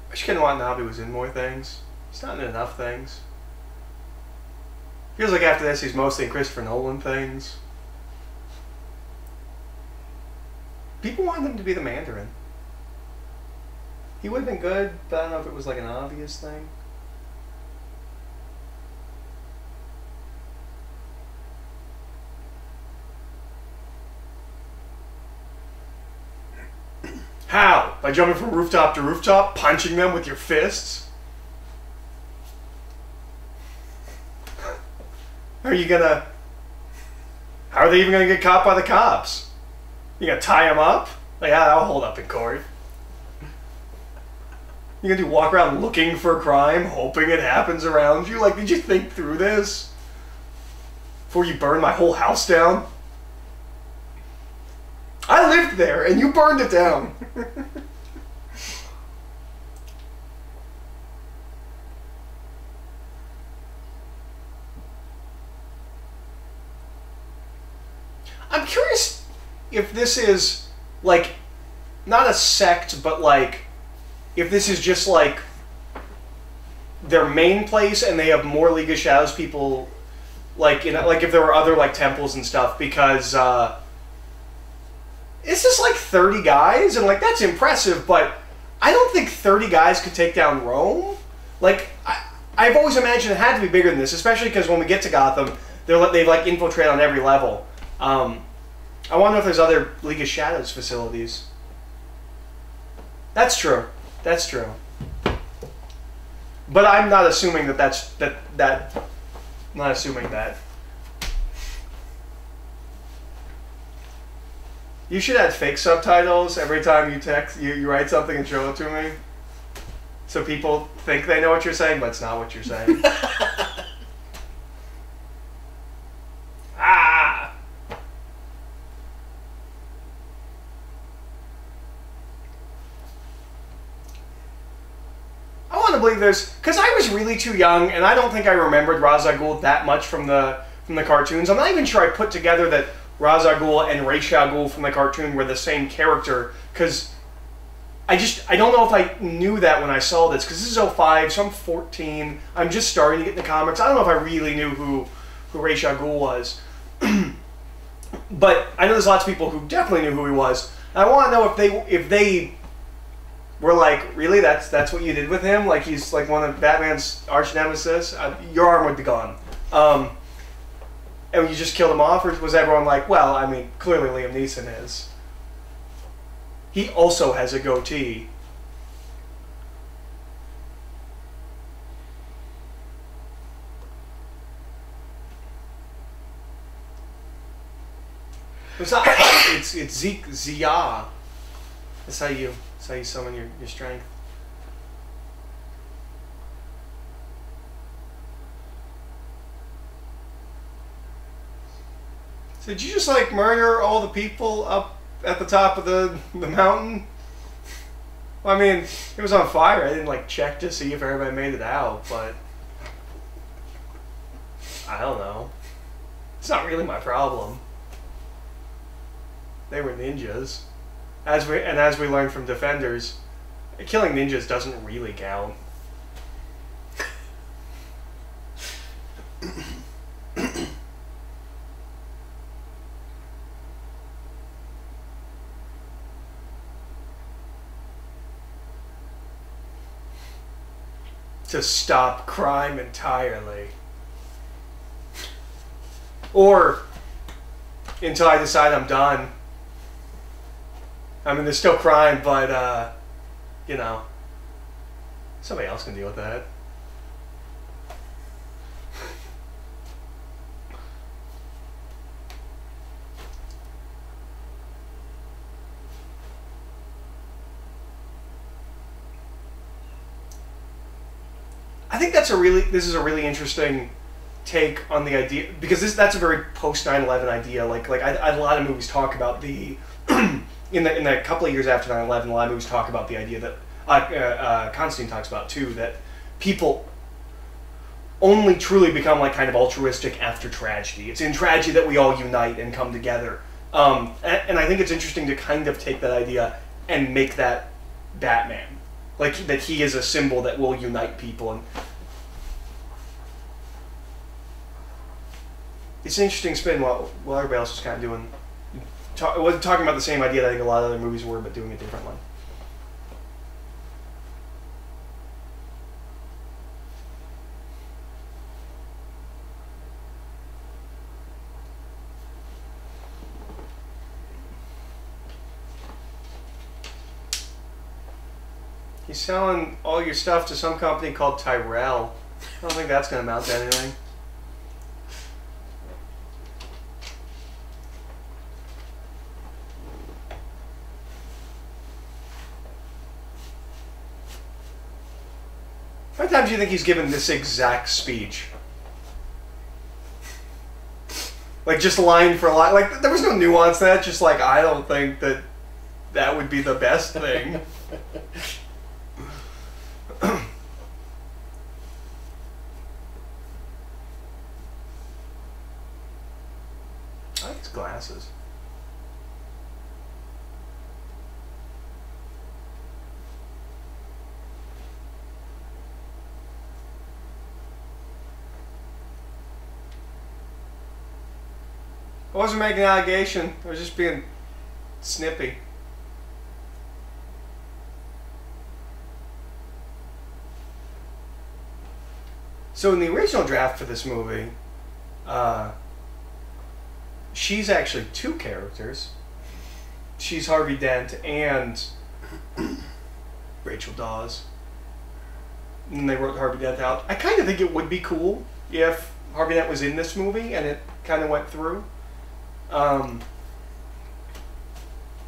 I just kind of want Nabi was in more things. He's not in enough things. Feels like after this he's mostly in Christopher Nolan things. People wanted him to be the Mandarin. He would have been good, but I don't know if it was like an obvious thing. How? By jumping from rooftop to rooftop, punching them with your fists? How are you gonna... How are they even gonna get caught by the cops? You gonna tie them up? Like, yeah, I'll hold up in court. You gonna walk around looking for crime, hoping it happens around you? Like, did you think through this? Before you burn my whole house down? I lived there, and you burned it down. I'm curious if this is, like, not a sect, but, like, if this is just, like, their main place, and they have more League of Shadows people, like, you know, like, if there were other, like, temples and stuff, because, it's just like 30 guys, and like that's impressive, but I don't think 30 guys could take down Rome. Like, I've always imagined it had to be bigger than this, especially because when we get to Gotham, they've like infiltrated on every level. I want to know if there's other League of Shadows facilities. That's true. That's true. But I'm not assuming that I'm not assuming that. You should add fake subtitles every time you write something and show it to me. So people think they know what you're saying, but it's not what you're saying. Ah! I want to believe there's... Because I was really too young, and I don't think I remembered Ra's al Ghul that much from the cartoons. I'm not even sure I put together that Ra's al Ghul and Ra's al Ghul from the cartoon were the same character, because I don't know if I knew that when I saw this, because this is 05, so I'm 14, I'm just starting to get into comics. I don't know if I really knew who Ra's al Ghul was. But I know there's lots of people who definitely knew who he was. And I want to know if they were like, really, that's what you did with him? Like, he's like one of Batman's arch nemesis? Your arm would be gone. And you just killed him off, or was everyone like, well, I mean, clearly Liam Neeson is. He also has a goatee. It's not. It's Zia. That's how you summon your strength. So did you just like murder all the people up at the top of the mountain? Well, I mean, it was on fire. I didn't like check to see if everybody made it out, but I don't know. It's not really my problem. They were ninjas. As we learned from Defenders, killing ninjas doesn't really count. To stop crime entirely. Or until I decide I'm done. I mean, there's still crime, but, you know, somebody else can deal with that. I think this is a really interesting take on the idea, because that's a very post 9/11 idea. Like a lot of movies talk about the in the couple of years after 9/11, a lot of movies talk about the idea that Constantine talks about too, that people only truly become like kind of altruistic after tragedy. It's in tragedy that we all unite and come together. And I think it's interesting to kind of take that idea and make that Batman. Like, that he is a symbol that will unite people. And it's an interesting spin while everybody else was kind of doing... talking about the same idea that I think a lot of other movies were, but doing it differently. He's selling all your stuff to some company called Tyrell. I don't think that's going to amount to anything. How many times do you think he's given this exact speech? Like, just line for line. Like, there was no nuance to that. Just like, I don't think that would be the best thing. I like his glasses. I wasn't making an allegation. I was just being snippy. So in the original draft for this movie, she's actually two characters. She's Harvey Dent and Rachel Dawes. And they wrote Harvey Dent out. I kind of think it would be cool if Harvey Dent was in this movie and it kind of went through.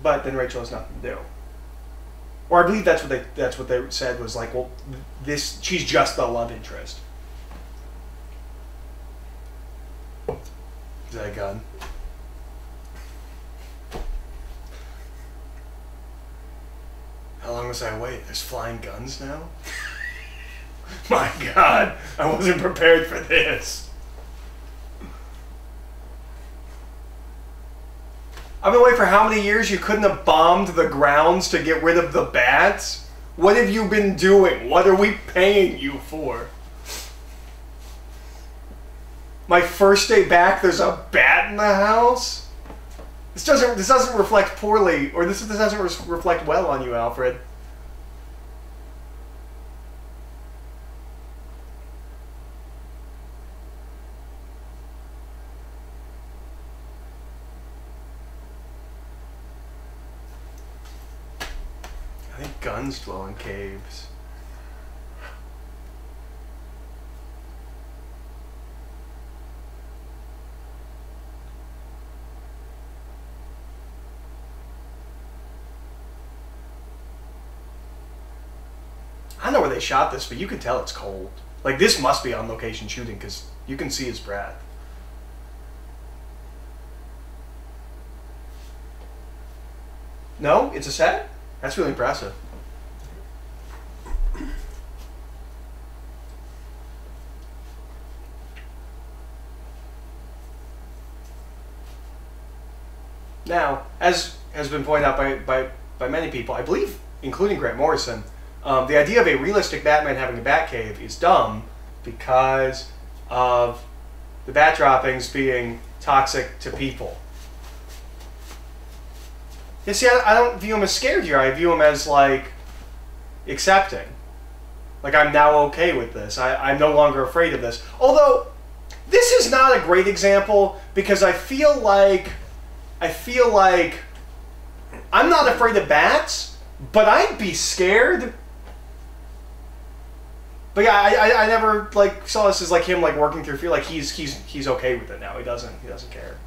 But then Rachel has nothing to do. Or I believe that's what they said was like, well, she's just the love interest. Is that a gun? How long must I wait? There's flying guns now? My God, I wasn't prepared for this. I've been waiting for how many years? You couldn't have bombed the grounds to get rid of the bats? What have you been doing? What are we paying you for? My first day back, there's a bat in the house? This doesn't reflect poorly, or this doesn't reflect well on you, Alfred. I think guns dwell in caves. I don't know where they shot this, but you can tell it's cold. Like, this must be on location shooting because you can see his breath. No? It's a set? That's really impressive. Now, as has been pointed out by many people, I believe, including Grant Morrison, the idea of a realistic Batman having a Batcave is dumb because of the bat droppings being toxic to people. You see, I don't view him as scared here. I view him as, like, accepting. Like, I'm now okay with this. I'm no longer afraid of this. Although, this is not a great example because I feel like I'm not afraid of bats, but I'd be scared. But yeah, I never like saw this as like him like working through fear. Like he's okay with it now. He doesn't care.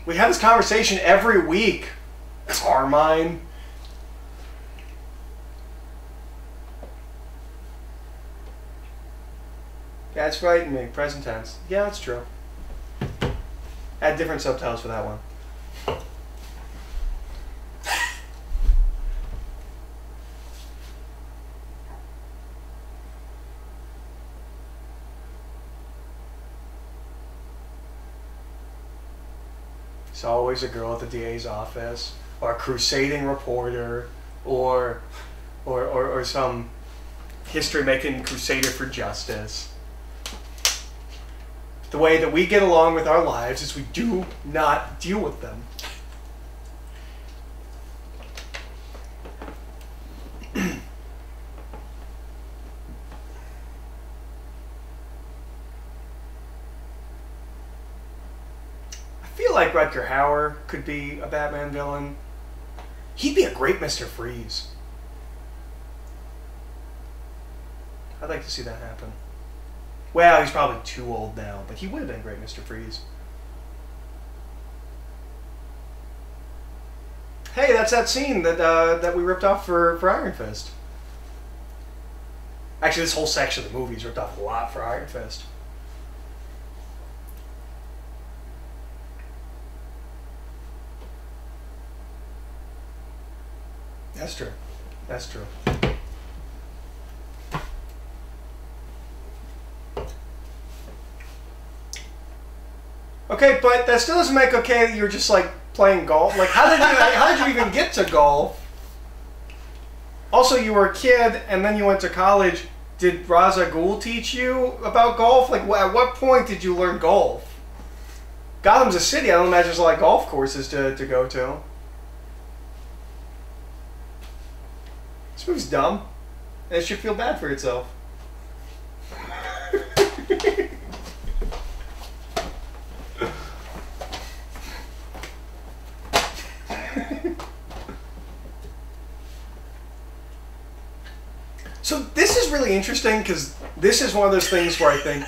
We have this conversation every week, Carmine. That's right in me. Present tense. Yeah, that's true. Add different subtitles for that one. It's always a girl at the DA's office, or a crusading reporter, or some history-making crusader for justice. The way that we get along with our lives is we do not deal with them. I feel like Rutger Hauer could be a Batman villain. He'd be a great Mr. Freeze. I'd like to see that happen. Well, he's probably too old now, but he would have been great Mr. Freeze. Hey, that's that scene that we ripped off for Iron Fist. Actually, this whole section of the movie is ripped off a lot for Iron Fist. That's true. That's true. Okay, but that still doesn't make okay that you're just like playing golf. Like, how did you even get to golf? Also, you were a kid and then you went to college. Did Ra's al Ghul teach you about golf? Like, at what point did you learn golf? Gotham's a city. I don't imagine there's a lot of golf courses to go to. This movie's dumb. And it should feel bad for itself. So this is really interesting because this is one of those things where I think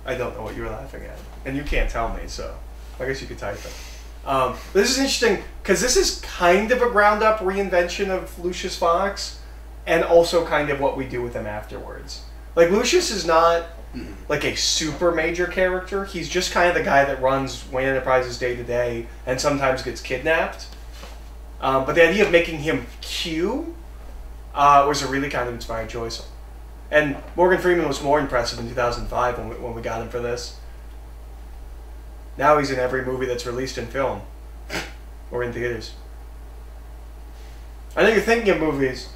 I don't know what you were laughing at, and you can't tell me, so I guess you could type it. This is interesting because this is kind of a ground-up reinvention of Lucius Fox, and also kind of what we do with him afterwards. Like, Lucius is not like a super major character. He's just kind of the guy that runs Wayne Enterprises day to day and sometimes gets kidnapped. But the idea of making him Q was a really kind of inspiring choice. And Morgan Freeman was more impressive in 2005 when we got him for this. Now he's in every movie that's released in film or in theaters. I know you're thinking of movies.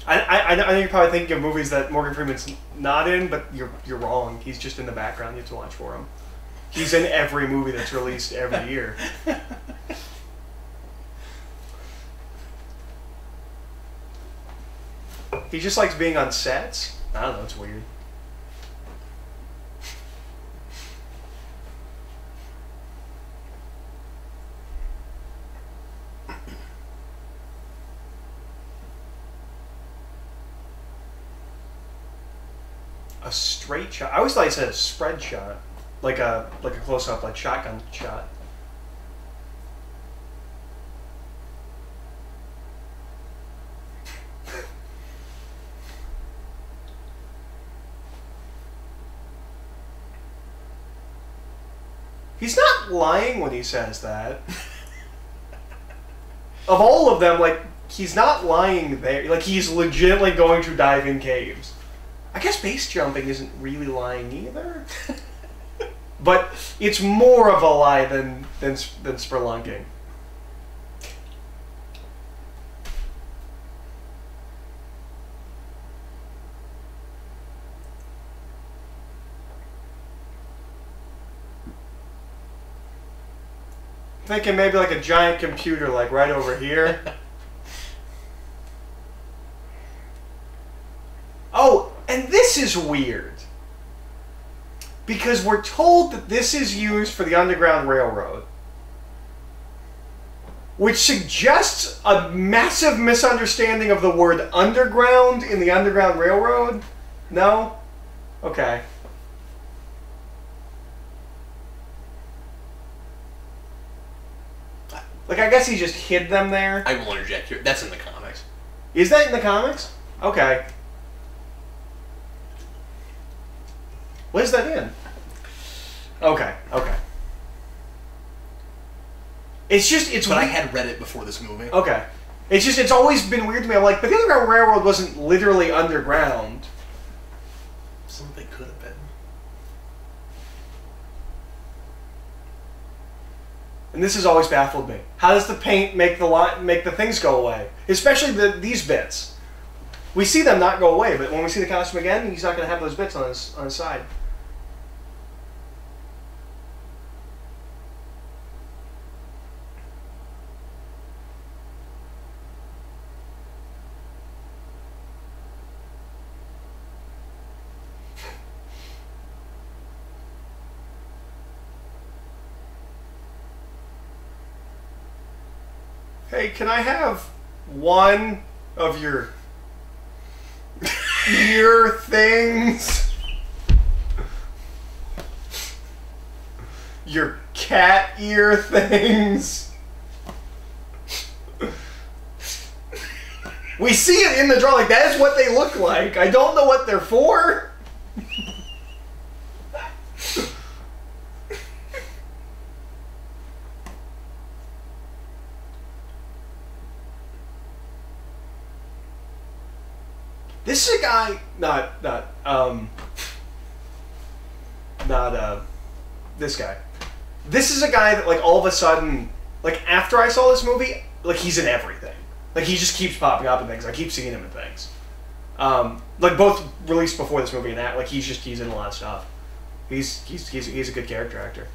I know you're probably thinking of movies that Morgan Freeman's not in, but you're wrong. He's just in the background. You have to watch for him. He's in every movie that's released every year. He just likes being on sets. I don't know, it's weird. A straight shot. I always thought he said a spread shot, like a close up, like shotgun shot. He's not lying when he says that. Of all of them, like, he's not lying there. Like, he's legitimately going to dive in caves. I guess base jumping isn't really lying either. But it's more of a lie than spelunking. Thinking maybe like a giant computer, like right over here. Oh, and this is weird. Because we're told that this is used for the Underground Railroad. Which suggests a massive misunderstanding of the word underground in the Underground Railroad? No? Okay. Like, I guess he just hid them there. I will interject here. That's in the comics. Is that in the comics? Okay. What is that in? Okay, okay. It's just, it's But I weird. had read it before this movie. Okay. It's just, it's always been weird to me. I'm like, but the Underground Railroad wasn't literally underground. Something could have been. And this has always baffled me. How does the paint make the things go away? Especially these bits. We see them not go away, but when we see the costume again, he's not going to have those bits on his side. Hey, can I have one of your ear things? Your cat ear things? We see it in the drawing. Like, that is what they look like. I don't know what they're for. This is a guy, this guy. This is a guy that, like, all of a sudden, like, after I saw this movie, like, he's in everything. Like, he just keeps popping up in things. I keep seeing him in things. Like, both released before this movie and that, like, he's in a lot of stuff. He's a good character actor.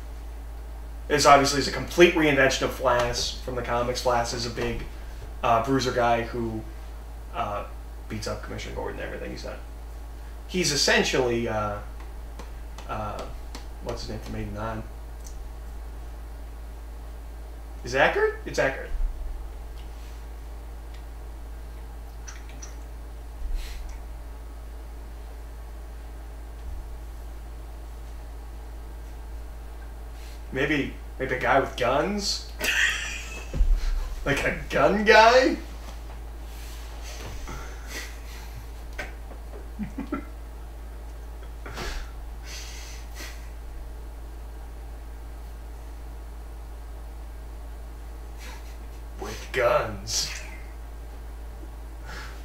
This obviously is a complete reinvention of Flass from the comics. Flass is a big bruiser guy who beats up Commissioner Gordon and everything he's done. He's essentially, what's his name from 89? Is it accurate? It's accurate. Maybe a guy with guns? Like a gun guy? With guns.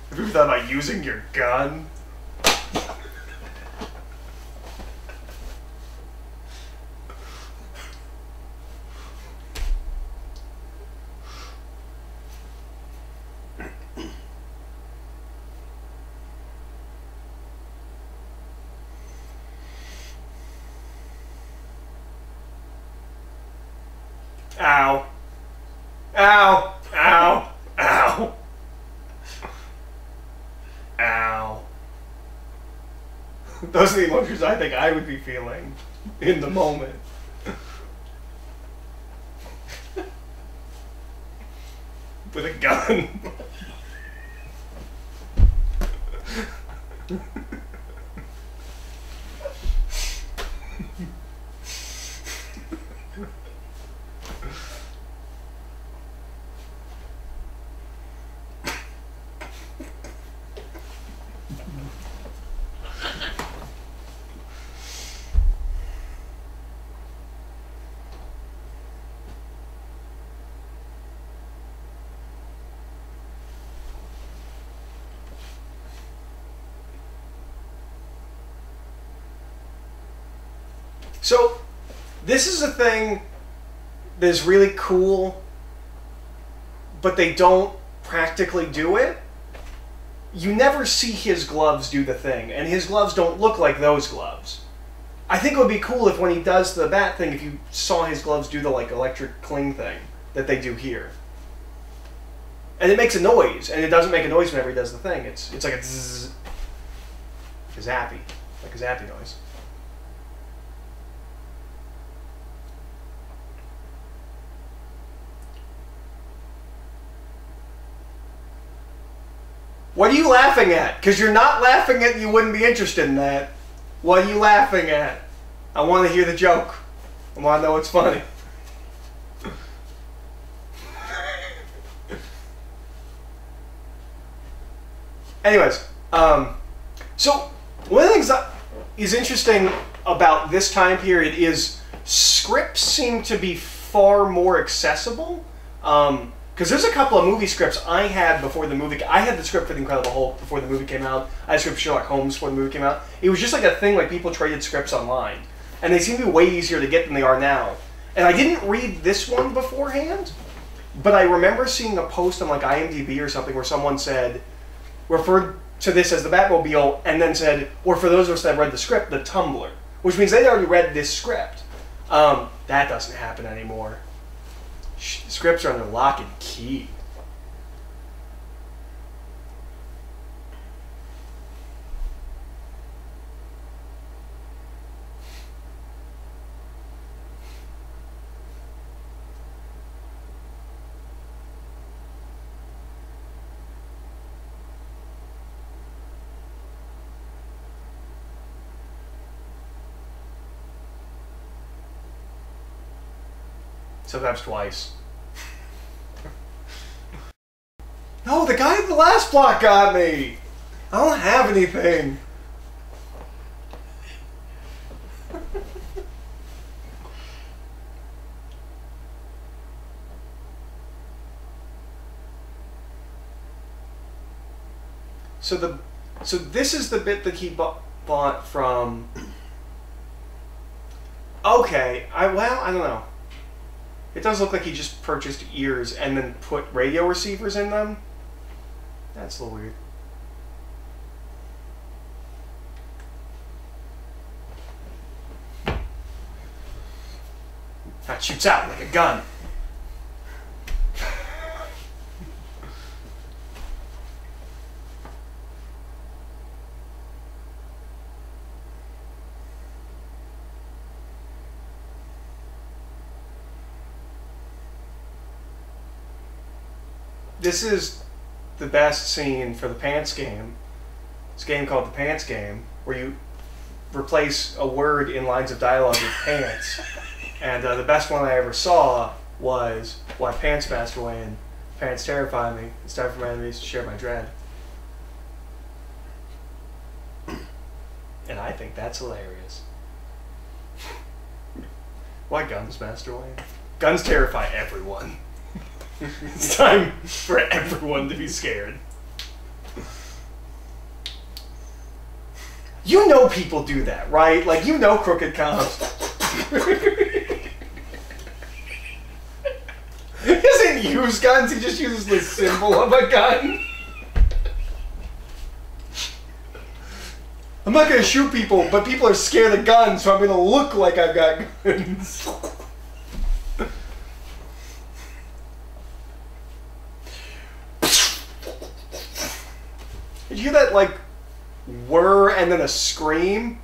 Have you ever thought about using your gun? Ow. Ow. Ow. Ow. Ow. Those are the emotions I think I would be feeling in the moment. With a gun. So, this is a thing that's really cool, but they don't practically do it. You never see his gloves do the thing, and his gloves don't look like those gloves. I think it would be cool if when he does the bat thing, if you saw his gloves do the like electric cling thing that they do here. And it makes a noise, and it doesn't make a noise whenever he does the thing. It's like a zzz, a zappy, like a zappy noise. What are you laughing at? Because you're not laughing at, you wouldn't be interested in that. What are you laughing at? I want to hear the joke. I want to know what's funny. Anyways, so one of the things that is interesting about this time period is scripts seem to be far more accessible. Because there's a couple of movie scripts I had before the movie. I had the script for The Incredible Hulk before the movie came out. I had a script for Sherlock Holmes before the movie came out. It was just like a thing, like people traded scripts online. And they seem to be way easier to get than they are now. And I didn't read this one beforehand, but I remember seeing a post on like IMDb or something where someone said, referred to this as the Batmobile, and then said, or for those of us that read the script, the Tumbler. Which means they'd already read this script. That doesn't happen anymore. Scripts are under lock and key. Sometimes twice. No, the guy in the last block got me! I don't have anything. So this is the bit that he bought from... Okay, I don't know. It does look like he just purchased ears and then put radio receivers in them. That's a little weird. That shoots out like a gun. This is the best scene for the Pants game. It's a game called the Pants Game, where you replace a word in lines of dialogue with pants. And the best one I ever saw was, "Why pants master Wayne? Pants terrify me. It's time for my enemies to share my dread." And I think that's hilarious. Why guns, Master Wayne? Guns terrify everyone. It's time for everyone to be scared. You know people do that, right? Like, you know crooked cops. He doesn't use guns, he just uses the symbol of a gun. I'm not gonna shoot people, but people are scared of guns, so I'm gonna look like I've got guns. Did you hear that, like, whir and then a scream?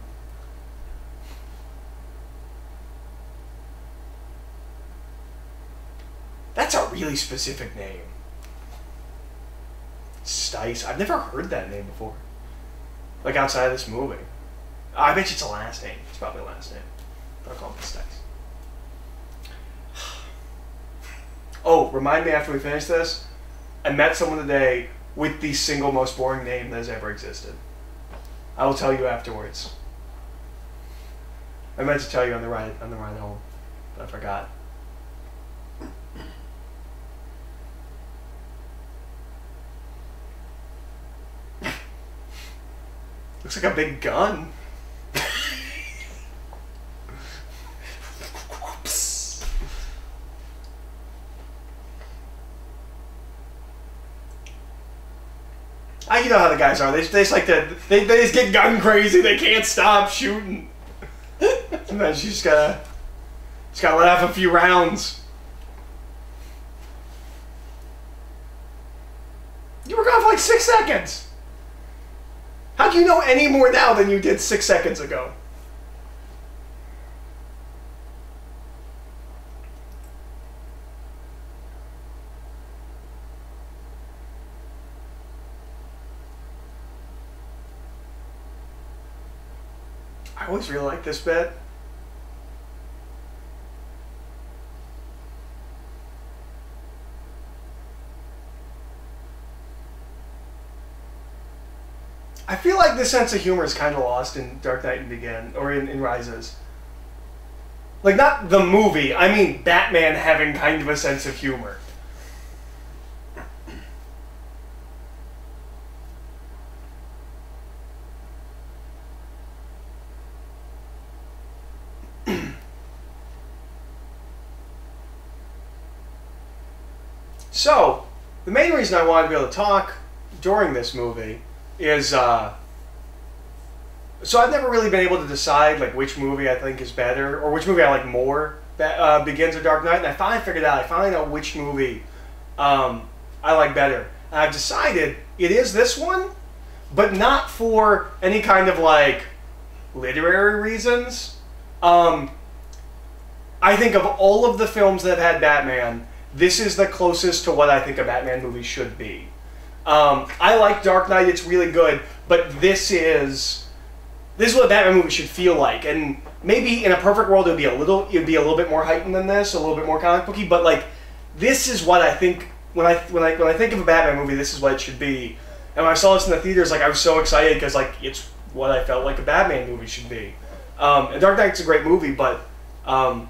That's a really specific name. Stice. I've never heard that name before. Like, outside of this movie. I bet you it's a last name. It's probably a last name. I'll call it Stice. Oh, remind me after we finish this. I met someone today with the single most boring name that has ever existed. I will tell you afterwards. I meant to tell you on the ride home, but I forgot. Looks like a big gun. You know how the guys are. They just like to. They just get gun crazy. They can't stop shooting. Sometimes you just gotta let off a few rounds. You were gone for like 6 seconds. How do you know any more now than you did 6 seconds ago? I always really like this bit. I feel like this sense of humor is kind of lost in Dark Knight or in Rises. Like, not the movie, I mean Batman having kind of a sense of humor. So, the main reason I wanted to be able to talk during this movie is, so I've never really been able to decide, like, which movie I think is better, or which movie I like more, Begins or Dark Knight, and I finally figured out, I finally know which movie I like better. And I've decided it is this one, but not for any kind of, like, literary reasons. I think of all of the films that have had Batman, this is the closest to what I think a Batman movie should be. I like Dark Knight, it's really good, but this is what a Batman movie should feel like. And maybe in a perfect world it'd be a little bit more heightened than this, a little bit more comic booky, but like this is what I think when I think of a Batman movie, this is what it should be. And when I saw this in the theaters, like I was so excited because like it's what I felt like a Batman movie should be. And Dark Knight's a great movie, but I don't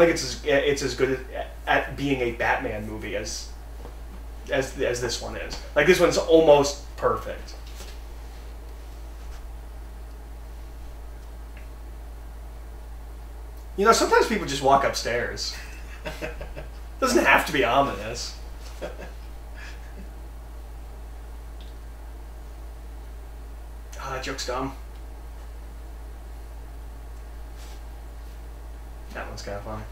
think it's as good at being a Batman movie as this one is. Like this one's almost perfect. You know, sometimes people just walk upstairs. Doesn't have to be ominous. Ah, that joke's dumb. That one's kind of funny.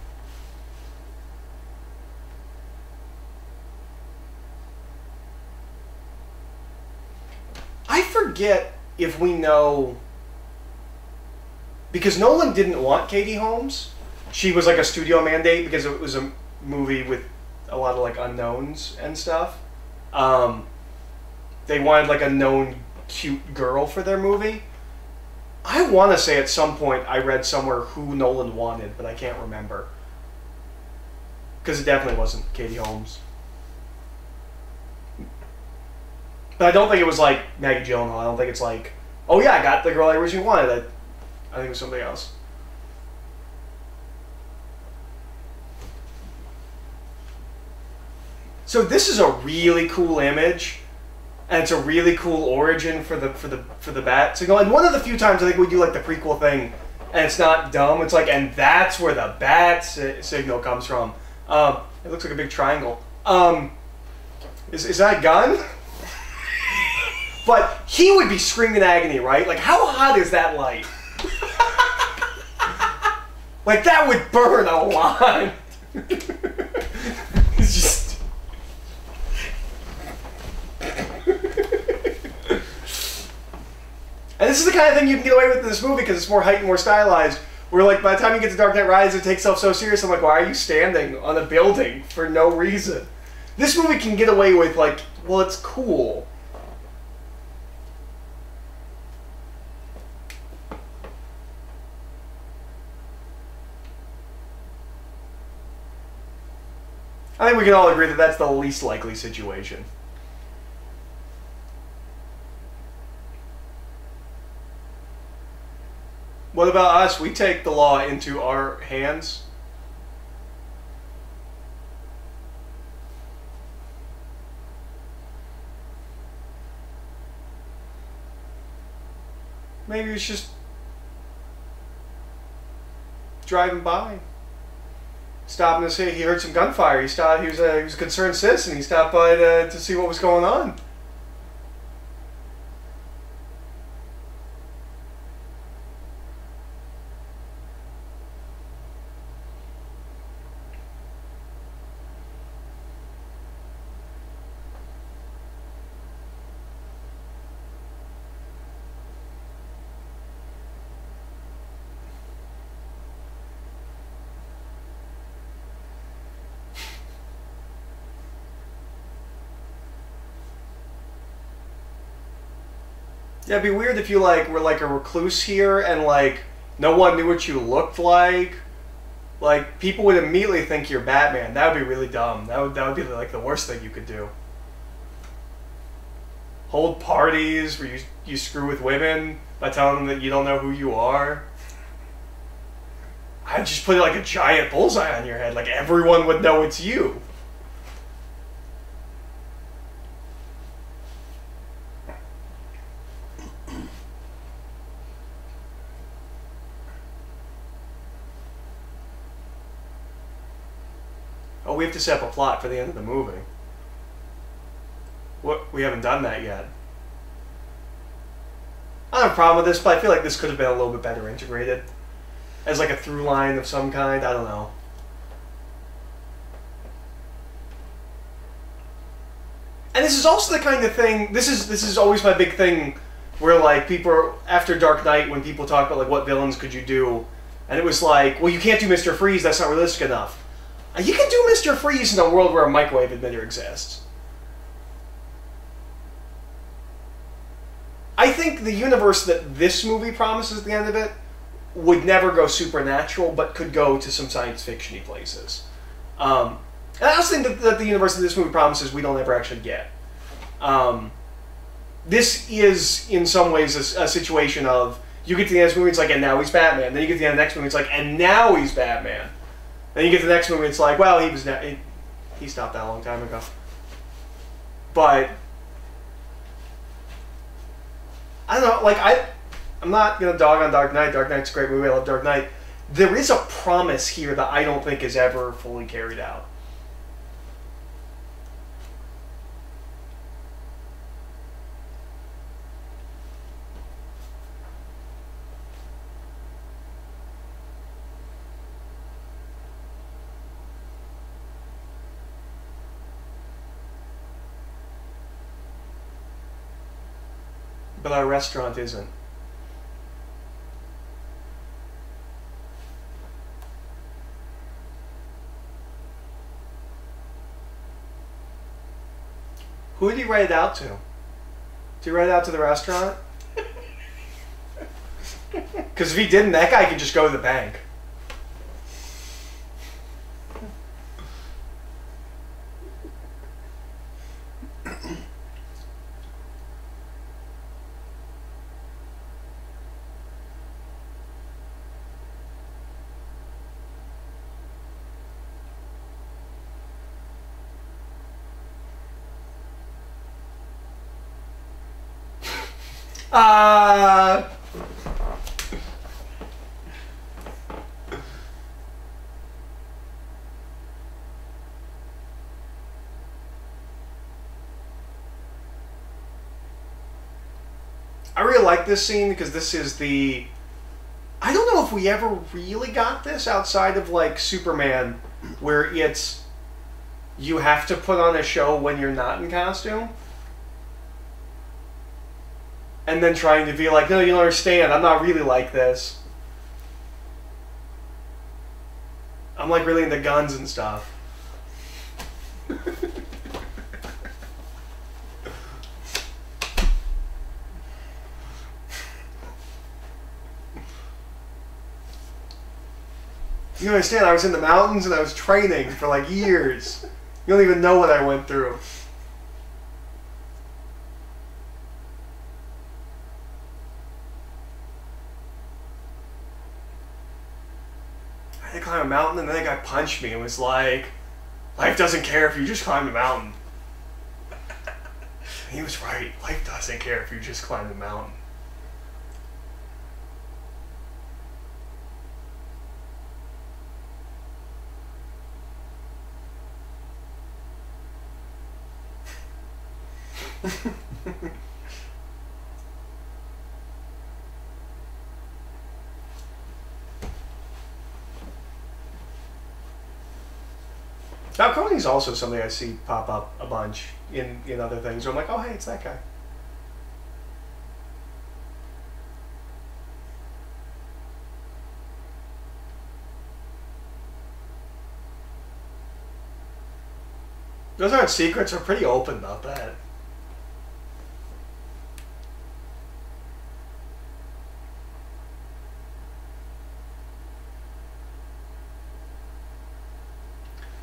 I forget if we know, because Nolan didn't want Katie Holmes. She was like a studio mandate because it was a movie with a lot of like unknowns and stuff. They wanted like a known cute girl for their movie. I want to say at some point I read somewhere who Nolan wanted, but I can't remember. Because it definitely wasn't Katie Holmes. But I don't think it was like Maggie Gyllenhaal. I don't think it's like, oh yeah, I got the girl I originally wanted. I think it was somebody else. So this is a really cool image. And it's a really cool origin for the bat signal. And one of the few times I think we do like the prequel thing, and it's not dumb. It's like, and that's where the bat signal comes from. It looks like a big triangle. Is that a gun? But he would be screaming in agony, right? Like, how hot is that light? Like, that would burn a lot. It's just... And this is the kind of thing you can get away with in this movie because it's more heightened, more stylized. Where, like, by the time you get to Dark Knight Rises, it takes itself so serious. I'm like, why are you standing on a building for no reason? This movie can get away with, like, well, it's cool. I think we can all agree that that's the least likely situation. What about us? We take the law into our hands. Maybe it's just driving by. stopping to see. He heard some gunfire. He stopped. He was a concerned citizen. He stopped by to see what was going on. Yeah, it'd be weird if you like were like a recluse here and like no one knew what you looked like. Like people would immediately think you're Batman. That would be really dumb. That would be like the worst thing you could do. Hold parties where you screw with women by telling them that you don't know who you are. I'd just put like a giant bullseye on your head. Like everyone would know it's you. Oh, we have to set up a plot for the end of the movie. What? We haven't done that yet. I don't have a problem with this, but I feel like this could have been a little bit better integrated. As like a through line of some kind, I don't know. And this is also the kind of thing, this is always my big thing, where like people, after Dark Knight, when people talk about like what villains could you do, and it was like, well you can't do Mr. Freeze, that's not realistic enough. You can do Mr. Freeze in a world where a microwave emitter exists. I think the universe that this movie promises at the end of it would never go supernatural, but could go to some science fiction-y places. And I also think that the universe that this movie promises we don't ever actually get. This is, in some ways, a situation of, you get to the end of this movie, it's like, and now he's Batman. Then you get to the end of the next movie, it's like, and now he's Batman. Then you get to the next movie, it's like, well, he stopped that a long time ago. But I don't know, like I'm not gonna dog on Dark Knight. Dark Knight's a great movie. I love Dark Knight. There is a promise here that I don't think is ever fully carried out. But our restaurant isn't. Who did he write it out to? Did he write it out to the restaurant? Because if he didn't, that guy could just go to the bank. I really like this scene because this is the... I don't know if we ever really got this outside of like Superman, where it's you have to put on a show when you're not in costume. And then trying to be like, no, you don't understand, I'm not really like this. I'm like really into guns and stuff. You understand, I was in the mountains and I was training for like years. You don't even know what I went through. I had to climb a mountain and then a guy punched me and was like, life doesn't care if you just climb the mountain. He was right. Life doesn't care if you just climb the mountain. Now, Coney's also somebody I see pop up a bunch in other things. I'm like, oh, hey, it's that guy. Those aren't secrets. They're pretty open about that.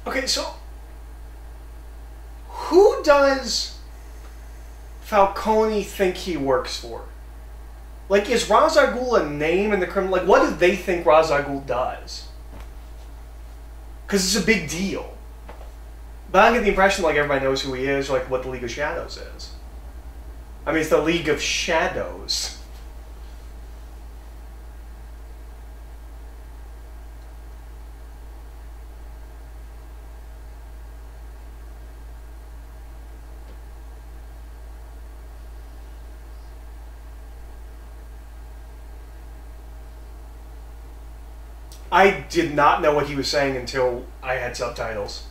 Okay, so who does Falcone think he works for? Like, is Ra's al Ghul a name in the criminal? Like, what do they think Ra's al Ghul does? Because it's a big deal. But I don't get the impression like everybody knows who he is, or like what the League of Shadows is. I mean, it's the League of Shadows. I did not know what he was saying until I had subtitles.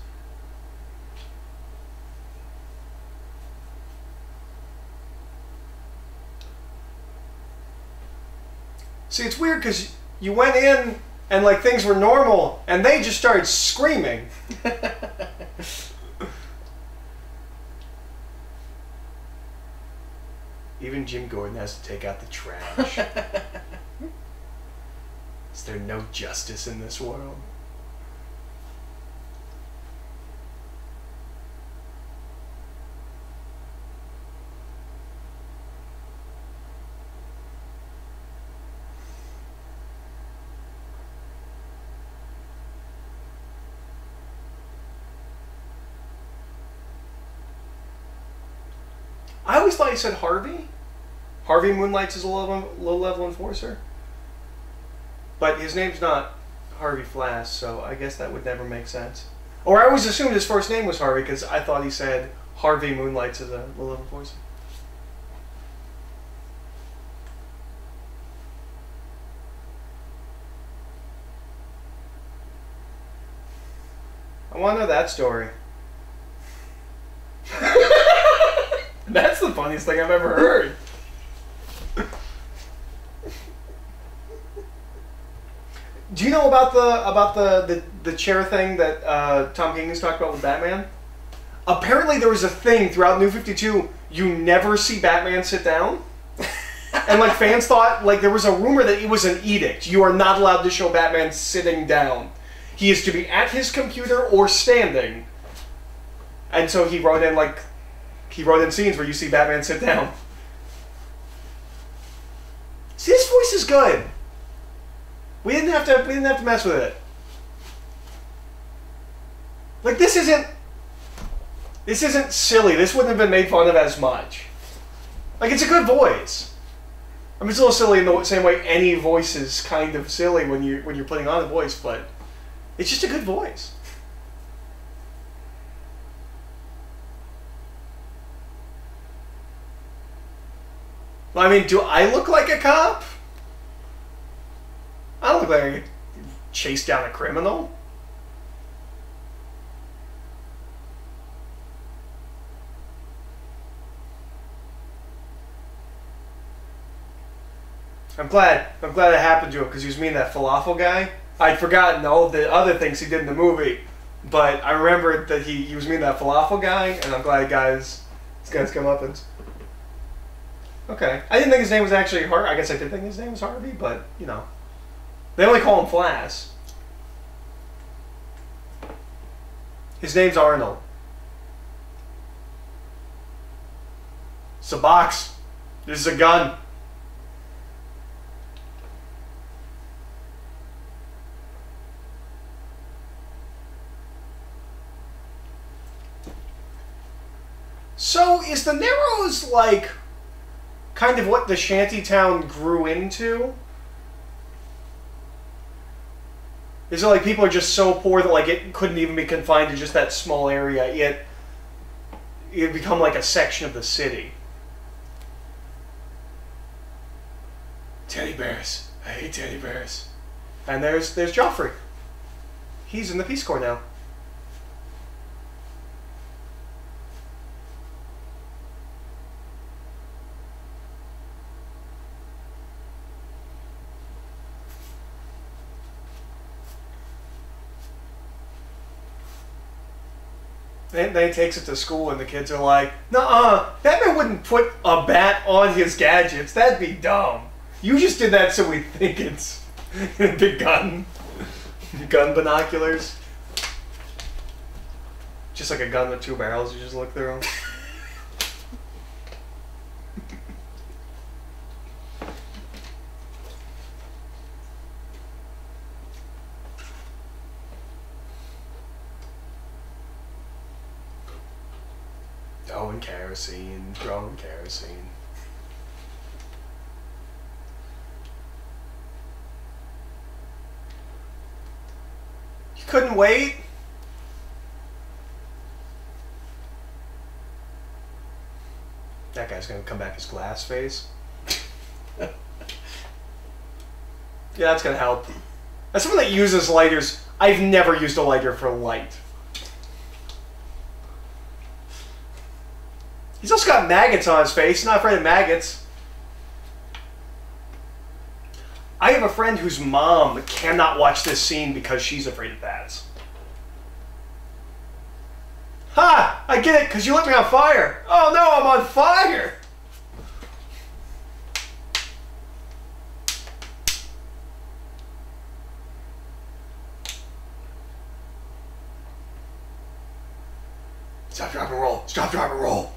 See, it's weird because you went in and like things were normal and they just started screaming. Even Jim Gordon has to take out the trash. Is there no justice in this world? I always thought he said Harvey. Harvey Moonlights is a low-level enforcer. But his name's not Harvey Flass, so I guess that would never make sense. Or I always assumed his first name was Harvey because I thought he said Harvey Moonlights is a low-level enforcer. I want to know that story. That's the funniest thing I've ever heard. Do you know about the chair thing that Tom King has talked about with Batman? Apparently there was a thing throughout New 52, you never see Batman sit down. And like fans thought, like there was a rumor that it was an edict. You are not allowed to show Batman sitting down. He is to be at his computer or standing. And so he wrote in scenes where you see Batman sit down. See, his voice is good. We didn't have to mess with it. Like this isn't silly. This wouldn't have been made fun of as much. Like it's a good voice. I mean, it's a little silly in the same way any voice is kind of silly when you're putting on a voice, but it's just a good voice. I mean, do I look like a cop? I don't look like I could chase down a criminal. I'm glad it happened to him because he was meeting that falafel guy. I'd forgotten all of the other things he did in the movie, but I remembered that he was meeting that falafel guy, and I'm glad this guy's comeuppance. Okay. I didn't think his name was actually Harvey. I guess I did think his name was Harvey, but, you know. They only call him Flass. His name's Arnold. It's a box. This is a gun. So, is the Narrows, like, kind of what the shantytown grew into? Is it like people are just so poor that, like, it couldn't even be confined to just that small area? it become like a section of the city. Teddy bears. I hate teddy bears. And there's Joffrey. He's in the Peace Corps now. Then he takes it to school and the kids are like, "Nuh-uh, Batman wouldn't put a bat on his gadgets. That'd be dumb. You just did that so we think it's a big gun. Gun binoculars. Just like a gun with two barrels, you just look through. Throwing kerosene, throwing kerosene. You couldn't wait? That guy's gonna come back as glass face. Yeah, that's gonna help. As someone that uses lighters, I've never used a lighter for light. He's also got maggots on his face. He's not afraid of maggots. I have a friend whose mom cannot watch this scene because she's afraid of bats. Ha! I get it, because you lit me on fire. Oh no, I'm on fire! Stop, drop, and roll. Stop, drop, and roll.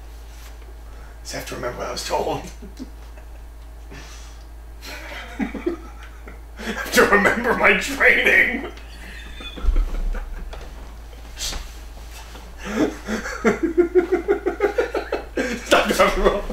I just have to remember what I was told. I have to remember my training. Stop, drop, and roll.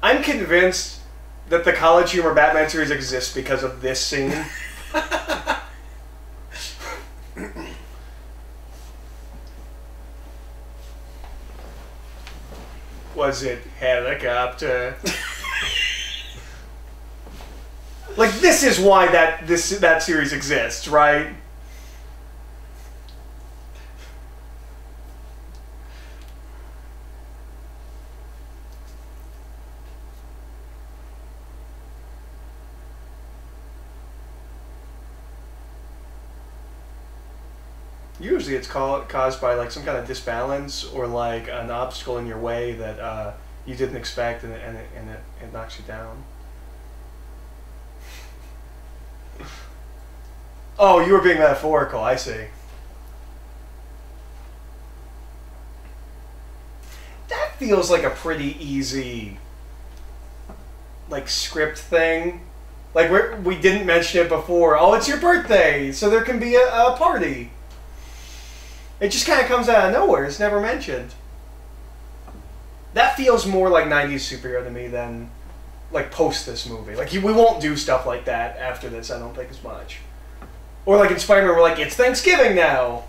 I'm convinced that the College Humor Batman series exists because of this scene. Was it helicopter? Like, this is why that series exists, right? Usually it's caused by like some kind of disbalance or like an obstacle in your way that you didn't expect and it knocks you down. Oh, you were being metaphorical, I see. That feels like a pretty easy like script thing. Like we didn't mention it before. Oh, it's your birthday, so there can be a party. It just kind of comes out of nowhere. It's never mentioned. That feels more like 90s superhero to me than like post this movie. Like we won't do stuff like that after this, I don't think, as much. Or like in Spider-Man, we're like, it's Thanksgiving now.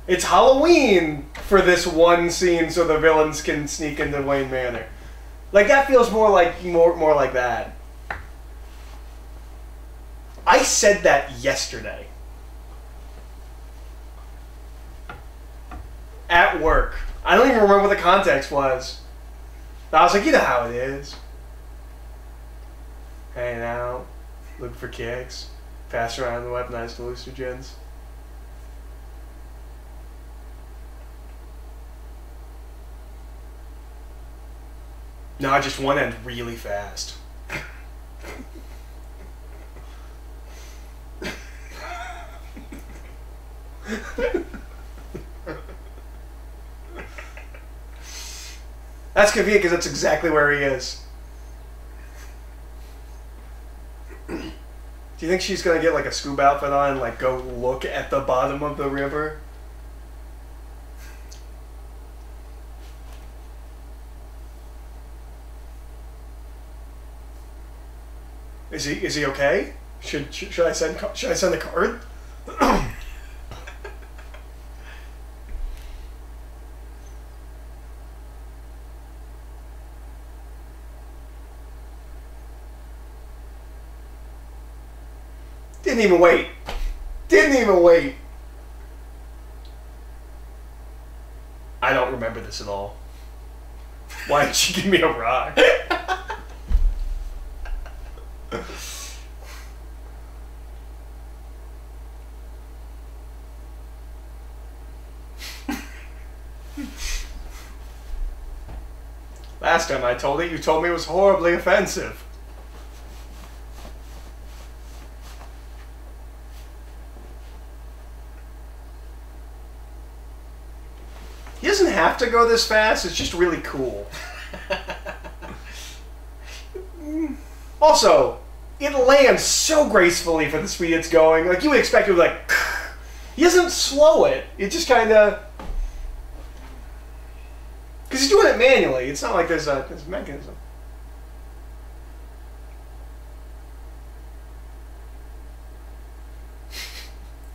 It's Halloween for this one scene so the villains can sneak into Wayne Manor. Like that feels more like more like that. I said that yesterday. At work. I don't even remember what the context was. But I was like, you know how it is. Hanging out, looking for kicks, pass around the weaponized hallucinogens. No, just one end really fast. That's convenient because that's exactly where he is. Do you think she's gonna get like a scuba outfit on and like go look at the bottom of the river? Is he okay? Should I send a card? Didn't even wait. Didn't even wait. I don't remember this at all. Why did she give me a rock? Last time I told it, you told me it was horribly offensive. He doesn't have to go this fast, it's just really cool. Also, it lands so gracefully for the speed it's going. Like, you would expect it would, like... He doesn't slow it. It just kind of... Because he's doing it manually. It's not like there's a mechanism.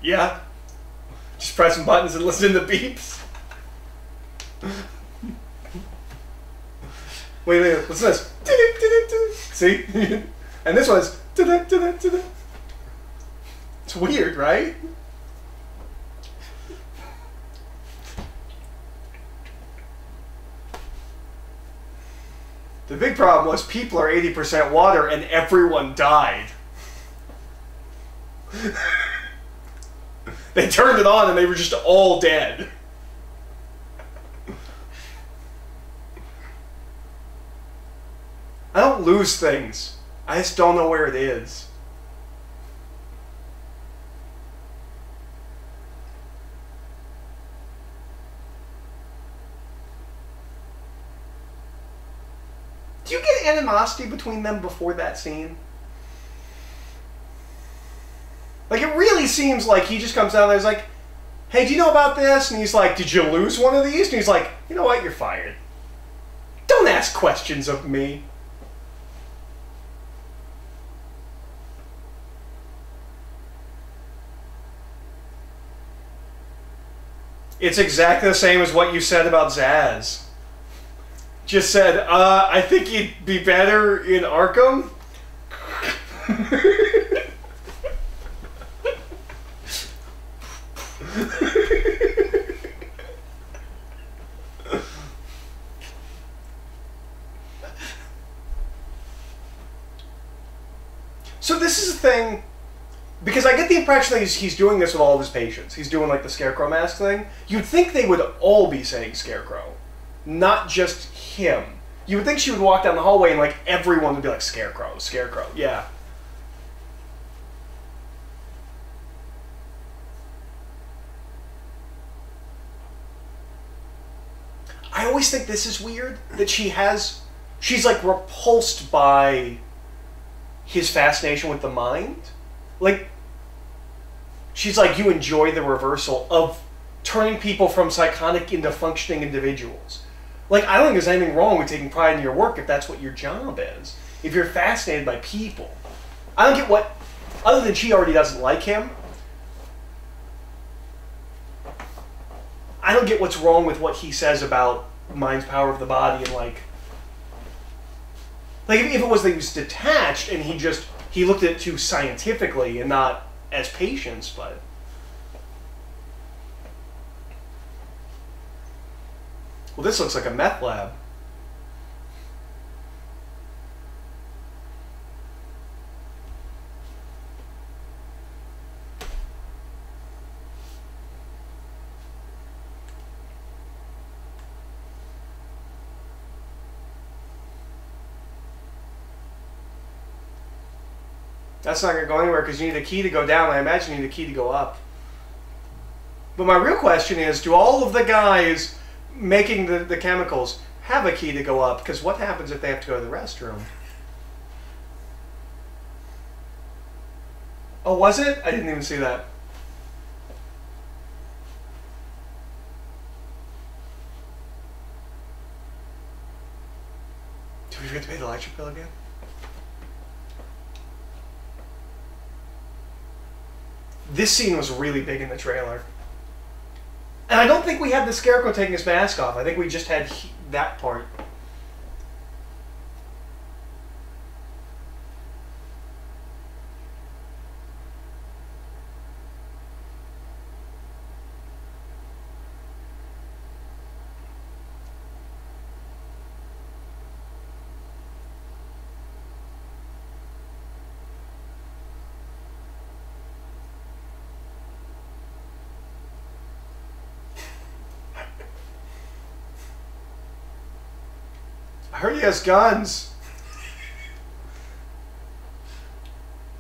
Yeah. Just pressing buttons and listening to beeps. Wait, listen to this. See? And this one's... It's weird, right? The big problem was people are 80% water and everyone died. They turned it on and they were just all dead. I don't lose things. I just don't know where it is. Do you get animosity between them before that scene? Like, it really seems like he just comes down there and is like, hey, do you know about this? And he's like, did you lose one of these? And he's like, you know what, you're fired. Don't ask questions of me. It's exactly the same as what you said about Zaz. Just said, I think he'd be better in Arkham. So this is a thing, because I get the impression that he's doing this with all of his patients. He's doing like the Scarecrow mask thing. You'd think they would all be saying Scarecrow, not just him. You would think she would walk down the hallway and like everyone would be like, Scarecrow, Scarecrow, yeah. I always think this is weird, that she's like repulsed by his fascination with the mind. Like, she's like, you enjoy the reversal of turning people from psychotic into functioning individuals. Like, I don't think there's anything wrong with taking pride in your work if that's what your job is. If you're fascinated by people. I don't get what, other than she already doesn't like him, I don't get what's wrong with what he says about mind's power of the body and like if it was that he was detached and he looked at it too scientifically and not as patients, but... Well, this looks like a meth lab. That's not going to go anywhere because you need a key to go down. I imagine you need a key to go up. But my real question is, do all of the guys making the chemicals have a key to go up? Because what happens if they have to go to the restroom? Oh, was it? I didn't even see that. Do we forget to pay the electric bill again? This scene was really big in the trailer. And I don't think we had the Scarecrow taking his mask off. I think we just had that part. I heard he has guns.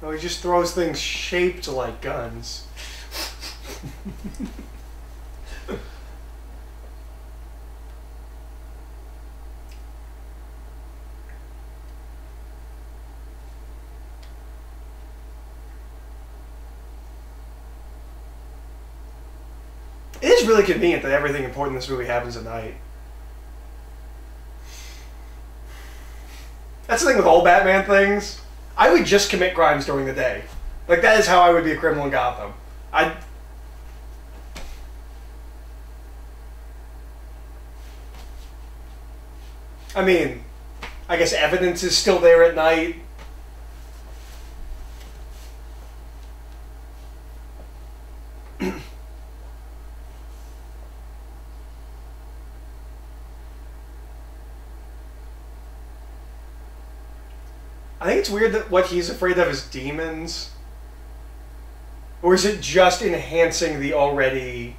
No, he just throws things shaped like guns. It is really convenient that everything important in this movie happens at night. That's the thing with all Batman things. I would just commit crimes during the day. Like, that is how I would be a criminal in Gotham. I mean, I guess evidence is still there at night. I think it's weird that what he's afraid of is demons. Or is it just enhancing the already...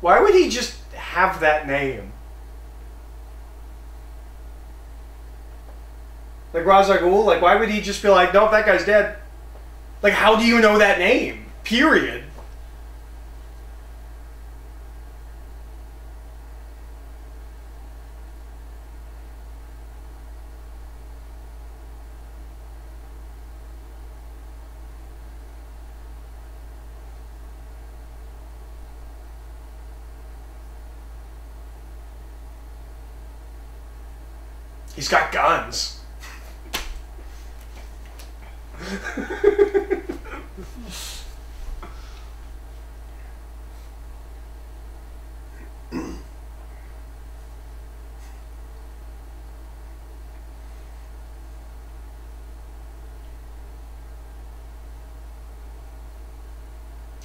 Why would he just have that name? Like Ra's al Ghul, like why would he just be like, nope, that guy's dead? Like, how do you know that name? Period. He's got guns.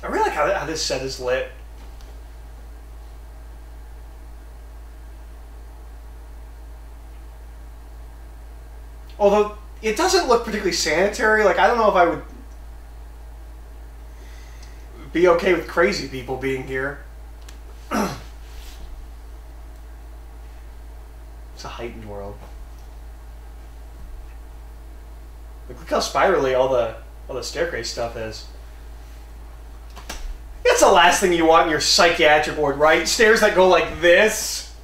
I really like how this set is lit. Although, it doesn't look particularly sanitary. Like, I don't know if I would be okay with crazy people being here. It's a heightened world. Like, look how spirally all the staircase stuff is. That's the last thing you want in your psychiatric ward, right? Stairs that go like this.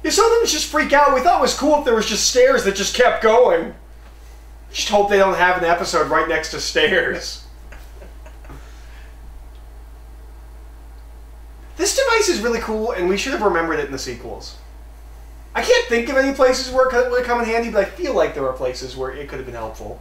Yeah, some of them just freak out. We thought it was cool if there was just stairs that just kept going. Just hope they don't have an episode right next to stairs. This device is really cool, and we should have remembered it in the sequels. I can't think of any places where it would come in handy, but I feel like there are places where it could have been helpful.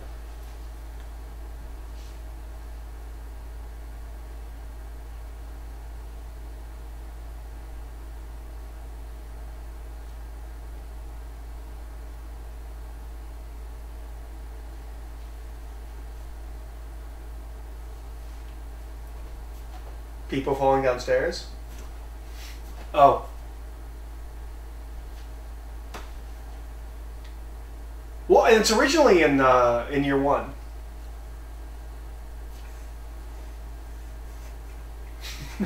People falling downstairs? Oh. Well, and it's originally in year one.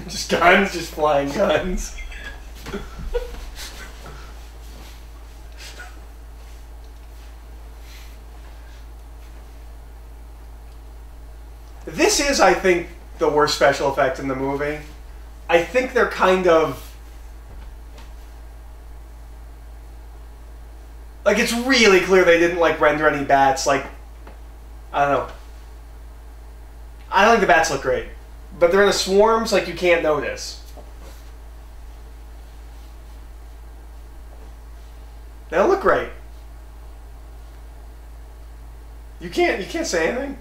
Just guns, just flying guns. This is, I think, the worst special effect in the movie. I think they're kind of... Like, it's really clear they didn't, like, render any bats. Like, I don't know. I don't think the bats look great. But they're in a swarms like you can't notice. They don't look great. You can't say anything.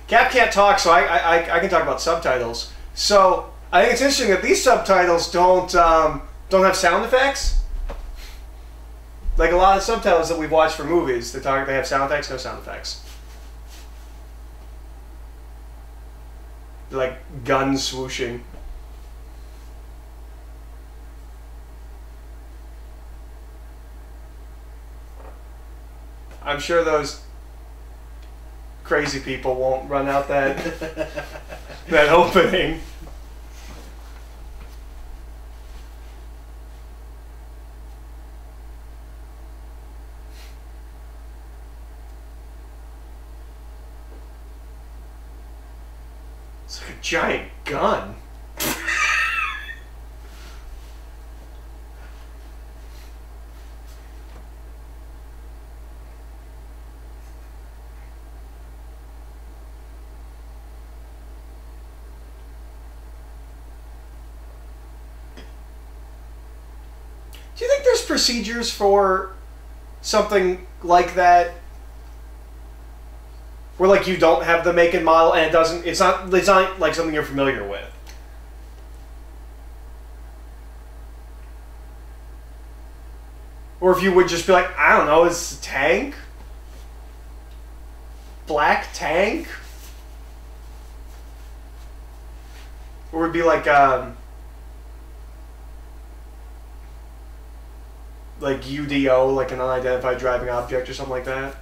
Cap can't talk, so I can talk about subtitles. So I think it's interesting that these subtitles don't have sound effects. Like a lot of subtitles that we've watched for movies, they have sound effects, no sound effects. They're like guns swooshing. I'm sure those crazy people won't run out that that opening. It's like a giant gun. Do you think there's procedures for something like that? Where like you don't have the make and model and it's not like something you're familiar with. Or if you would just be like, I don't know, is a tank? Black tank? Or would it be like UDO, like an unidentified driving object or something like that?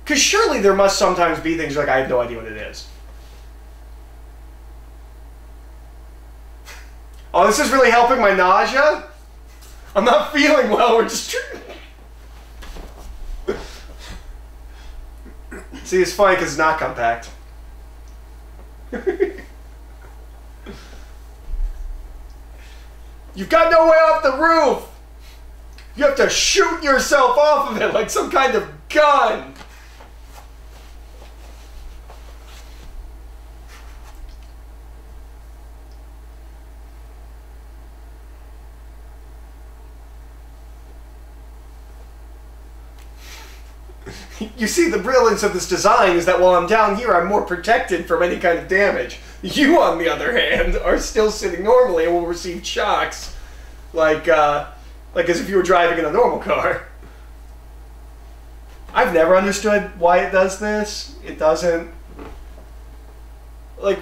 Because surely there must sometimes be things like, I have no idea what it is. Oh, this is really helping my nausea? I'm not feeling well, we're just... See, it's funny because it's not compact. You've got no way off the roof! You have to shoot yourself off of it like some kind of gun! You see, the brilliance of this design is that while I'm down here, I'm more protected from any kind of damage. You, on the other hand, are still sitting normally and will receive shocks, like as if you were driving in a normal car. I've never understood why it does this. It doesn't... Like,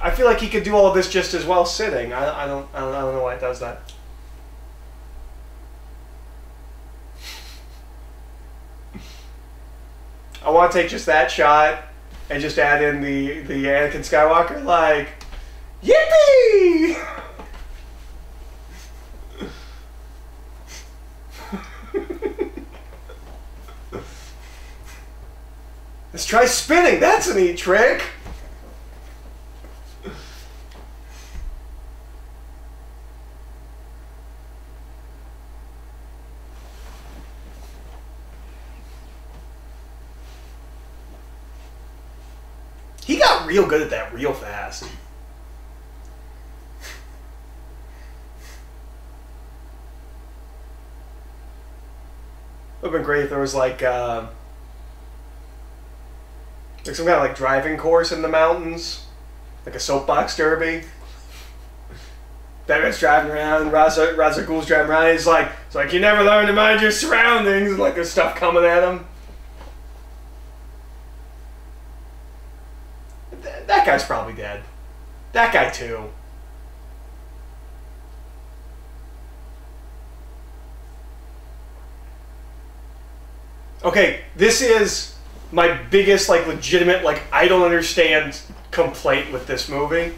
I feel like he could do all of this just as well sitting. I don't know why it does that. I want to take just that shot and just add in the Anakin Skywalker, like, yippee! Let's try spinning. That's a neat trick. He got real good at that real fast. It would have been great if there was like some kind of like driving course in the mountains, like a soapbox derby. Batman's driving around, Ra's al Ghul's driving around. It's like you never learn to mind your surroundings, and like there's stuff coming at him. That guy's probably dead. That guy too. Okay, this is my biggest, like, legitimate, like, I don't understand complaint with this movie.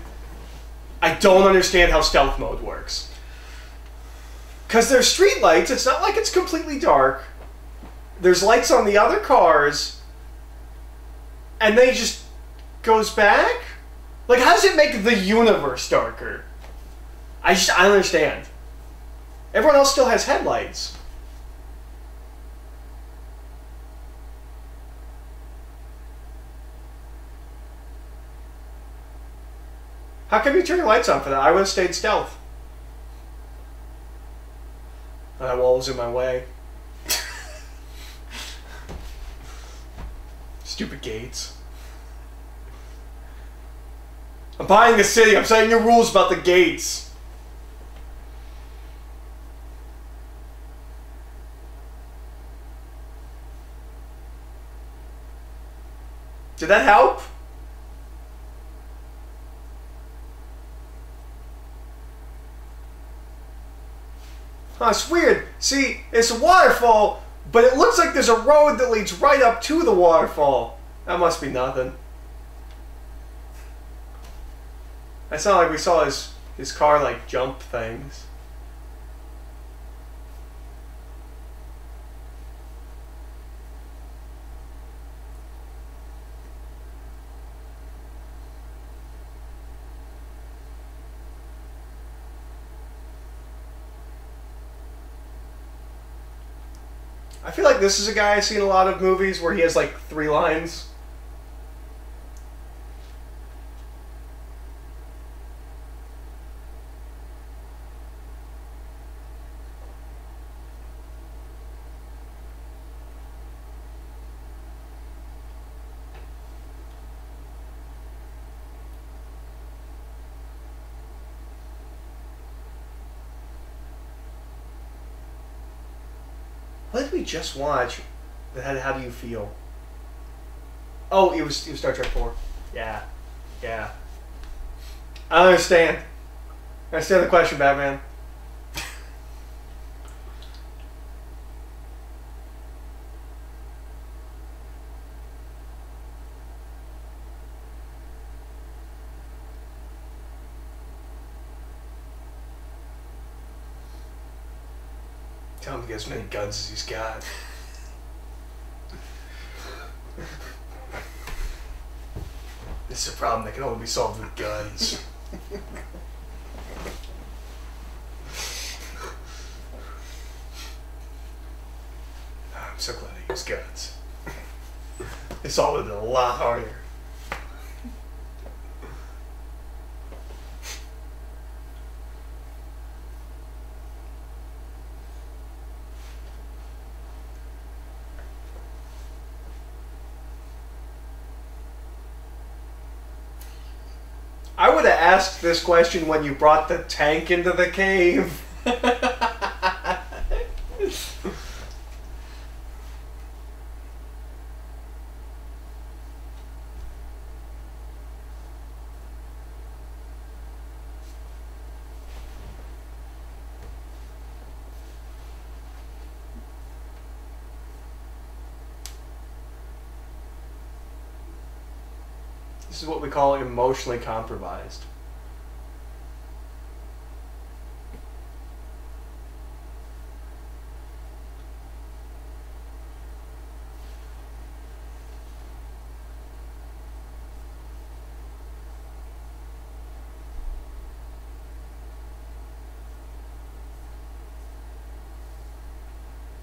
I don't understand how stealth mode works. Because there's street lights, it's not like it's completely dark. There's lights on the other cars, and they just goes back? Like, how does it make the universe darker? I don't understand. Everyone else still has headlights. How come you turn your lights on for that? I would have stayed stealth. That wall was in my way. Stupid gates. I'm buying the city. I'm setting your rules about the gates. Did that help? Oh, it's weird. See, it's a waterfall, but it looks like there's a road that leads right up to the waterfall. That must be nothing. It's not like we saw his car, like, jump things. I feel like this is a guy I've seen in a lot of movies where he has like 3 lines. What did we just watch that had How Do You Feel? Oh, it was Star Trek 4. Yeah. Yeah. I understand. I understand the question, Batman. Tell him to get as many guns as he's got. This is a problem that can only be solved with guns. I'm so glad I use guns. It solved it a lot harder. I would have asked this question when you brought the tank into the cave. This is what we call emotionally compromised.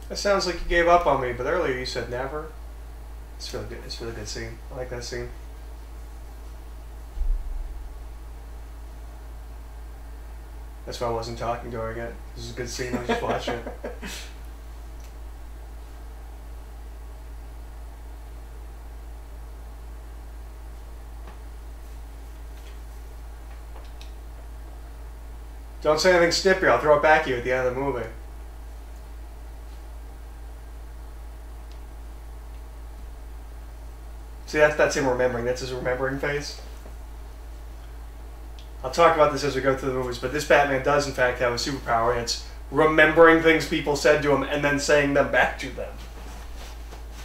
That sounds like you gave up on me, but earlier you said never. It's really good. It's a really good scene. I like that scene. That's why I wasn't talking to her yet. This is a good scene. I was just watching it. Don't say anything snippy. I'll throw it back at you at the end of the movie. See, that's him remembering. That's his remembering face. I'll talk about this as we go through the movies, but this Batman does, in fact, have a superpower, and it's remembering things people said to him and then saying them back to them.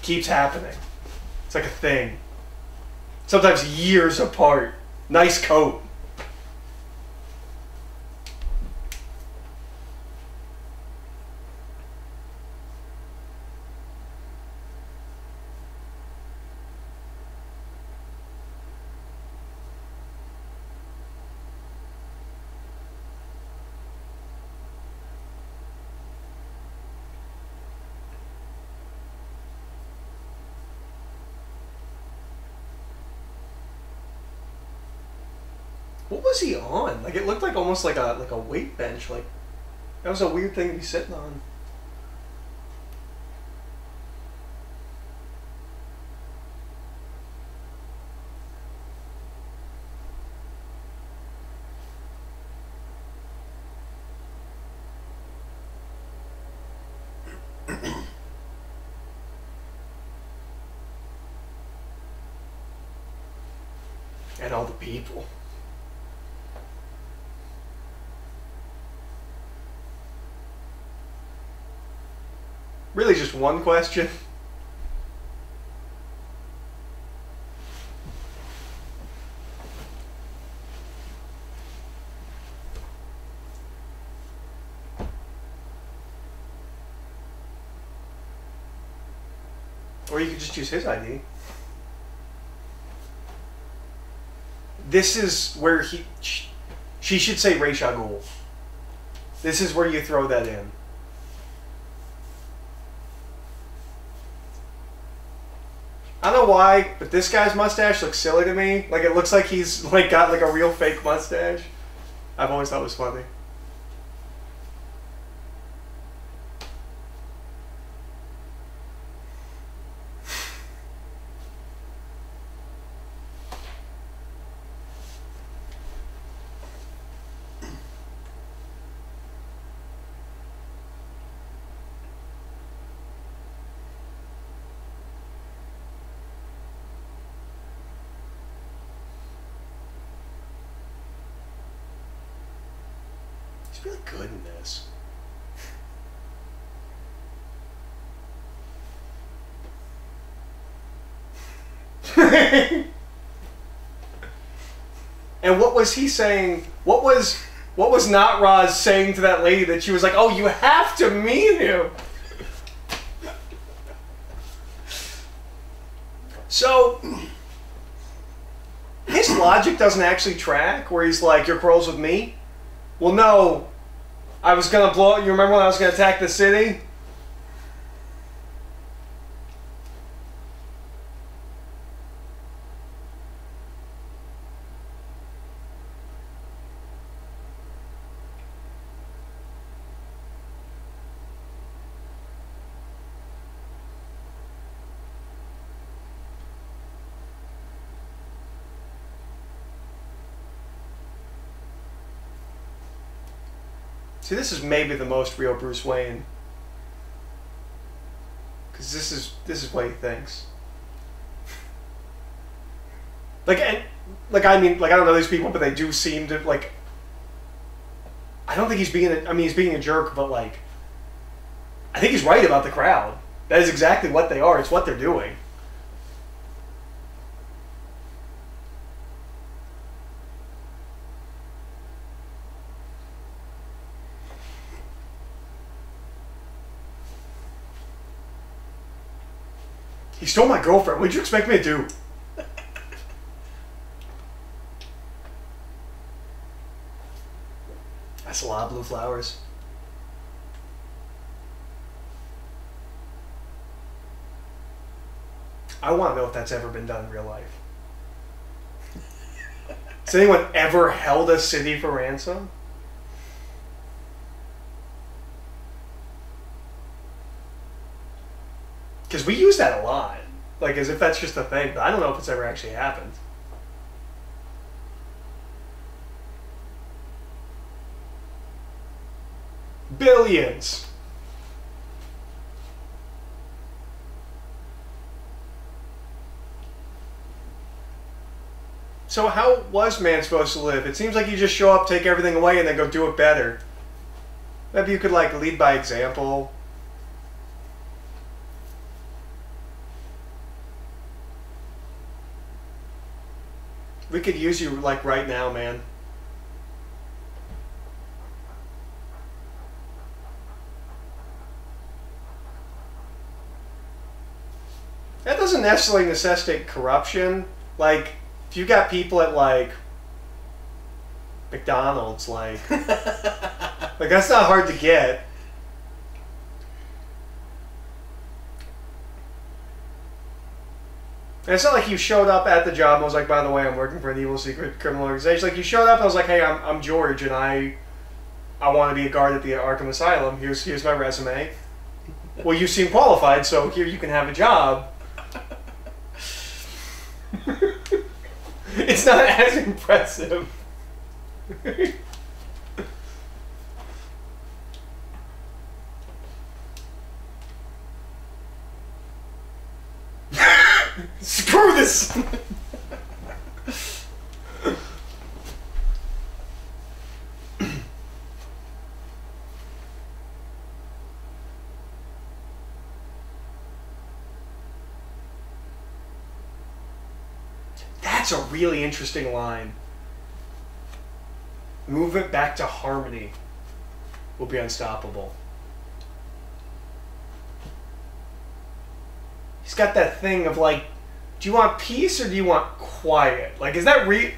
Keeps happening. It's like a thing. Sometimes years apart. Nice coat. What was he on? Like, it looked like almost like a weight bench. Like, that was a weird thing to be sitting on. And all the people. Really just one question. Or you could just use his ID. This is where she should say Ra's al Ghul. This is where you throw that in. I don't know why, but this guy's mustache looks silly to me. Like, it looks like he's like got like a real fake mustache. I've always thought it was funny. He's really good in this. And what was he saying? What was not Roz saying to that lady that she was like, "Oh, you have to meet him"? So his logic doesn't actually track. Where he's like, "Your quarrels with me." Well, no, I was gonna blow. You remember when I was gonna attack the city? See, this is maybe the most real Bruce Wayne, because this is what he thinks. Like, and like, I mean, like, I don't know these people, but they do seem to like. I don't think he's being. I mean, he's being a jerk, but like, I think he's right about the crowd. That is exactly what they are. It's what they're doing. He stole my girlfriend. What did you expect me to do? That's a lot of blue flowers. I want to know if that's ever been done in real life. Has anyone ever held a city for ransom? Because we use that a lot. Like, as if that's just a thing. But I don't know if it's ever actually happened. Billions. So how was man supposed to live? It seems like you just show up, take everything away, and then go do it better. Maybe you could, like, lead by example. We could use you, like, right now, man. That doesn't necessarily necessitate corruption. Like, if you got people at, like, McDonald's, like that's not hard to get. And it's not like you showed up at the job and was like, by the way, I'm working for an evil secret criminal organization. Like, you showed up and I was like, hey, I'm George, and I want to be a guard at the Arkham Asylum. Here's my resume. Well, you seem qualified, so here you can have a job. It's not as impressive. Screw this! That's a really interesting line. Movement back to harmony will be unstoppable. He's got that thing of like, do you want peace or do you want quiet? Like, is that like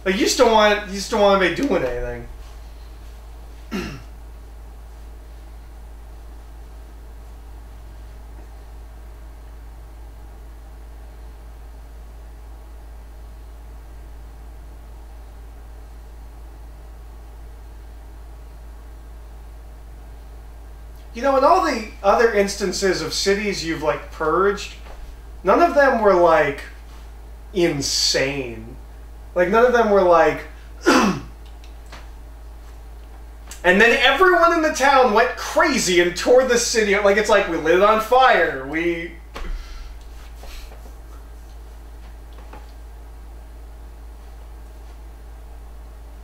you just don't want to be doing anything. You know, in all the other instances of cities you've, like, purged, none of them were, like, insane. Like, none of them were, like... and then everyone in the town went crazy and tore the city. Like, it's like, we lit it on fire.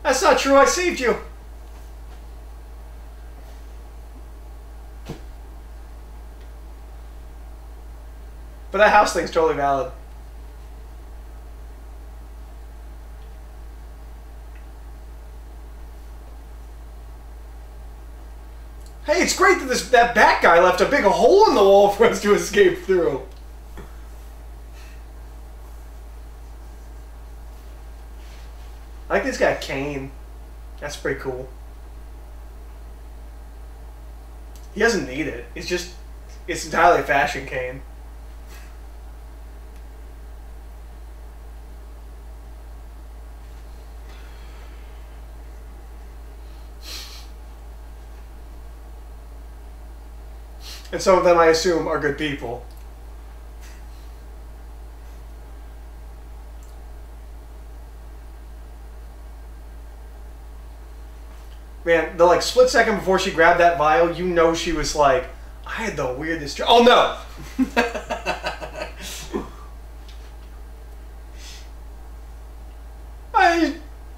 That's not true. I saved you. But that house thing's totally valid. Hey, it's great that that bat guy left a big hole in the wall for us to escape through. I like this guy Kane. That's pretty cool. He doesn't need it. It's entirely a fashion cane. And some of them, I assume, are good people. Man, the like split second before she grabbed that vial, you know she was like, I had the weirdest... Oh no!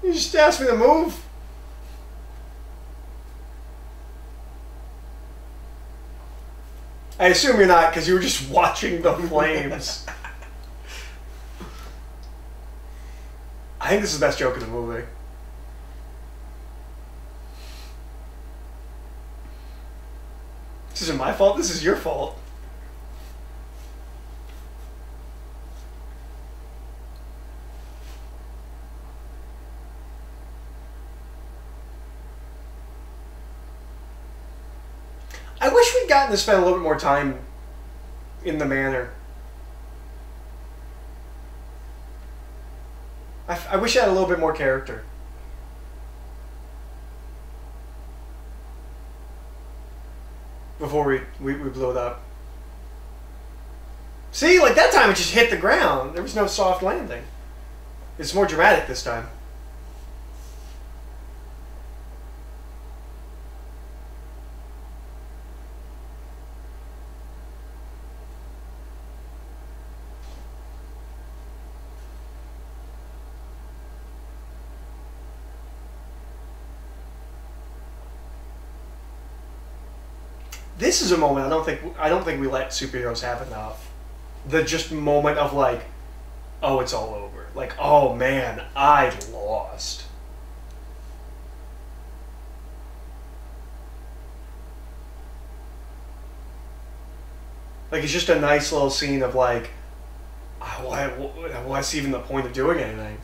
You just asked me to move. I assume you're not, because you were just watching the flames. I think this is the best joke in the movie. This isn't my fault, this is your fault. I wish we'd gotten to spend a little bit more time in the manor. I wish I had a little bit more character. Before we blew it up. See, like that time it just hit the ground. There was no soft landing. It's more dramatic this time. This is a moment I don't think we let superheroes have enough. The just moment of like, oh, it's all over. Like, oh man, I lost. Like, it's just a nice little scene of like, what's even the point of doing anything?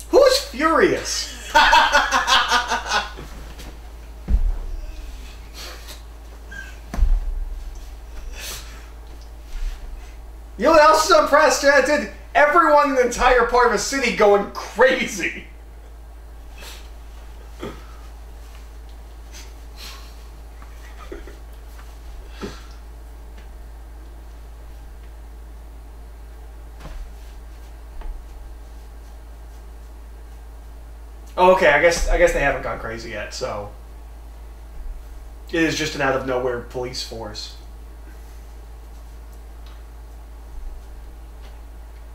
Who's furious? You know what else is unprecedented? Everyone in the entire part of a city going crazy. Oh, okay, I guess they haven't gone crazy yet, so it is just an out of nowhere police force.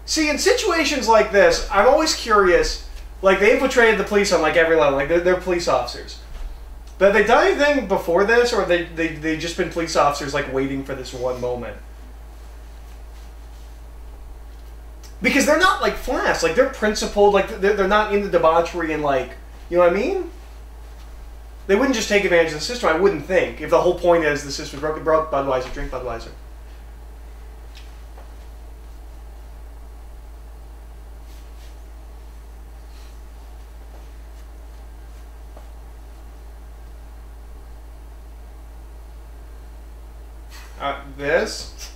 See, in situations like this, I'm always curious. Like, they infiltrated the police on like every level. Like, they're police officers. But have they done anything before this, or have they just been police officers like waiting for this one moment? Because they're not like Flash, like they're principled, like they're not into debauchery and like, you know what I mean? They wouldn't just take advantage of the system, I wouldn't think, if the whole point is the system's broken, Budweiser, drink Budweiser. This?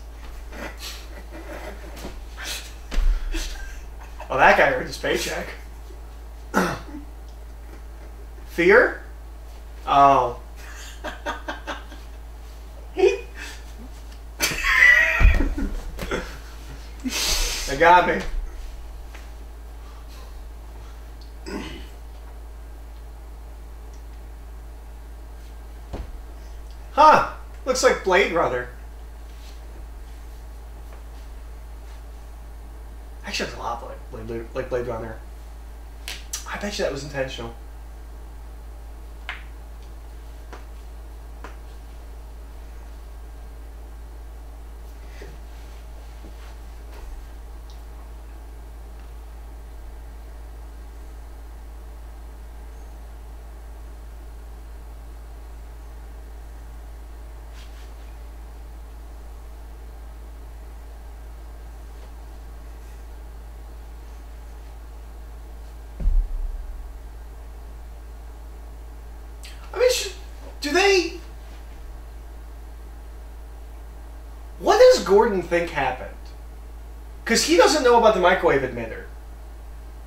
Oh, that guy earned his paycheck. Fear? Oh. They got me. Huh. Looks like Blade Runner. Actually, it's a lot like Blade Runner. I bet you that was intentional. Do they... What does Gordon think happened? Because he doesn't know about the microwave emitter.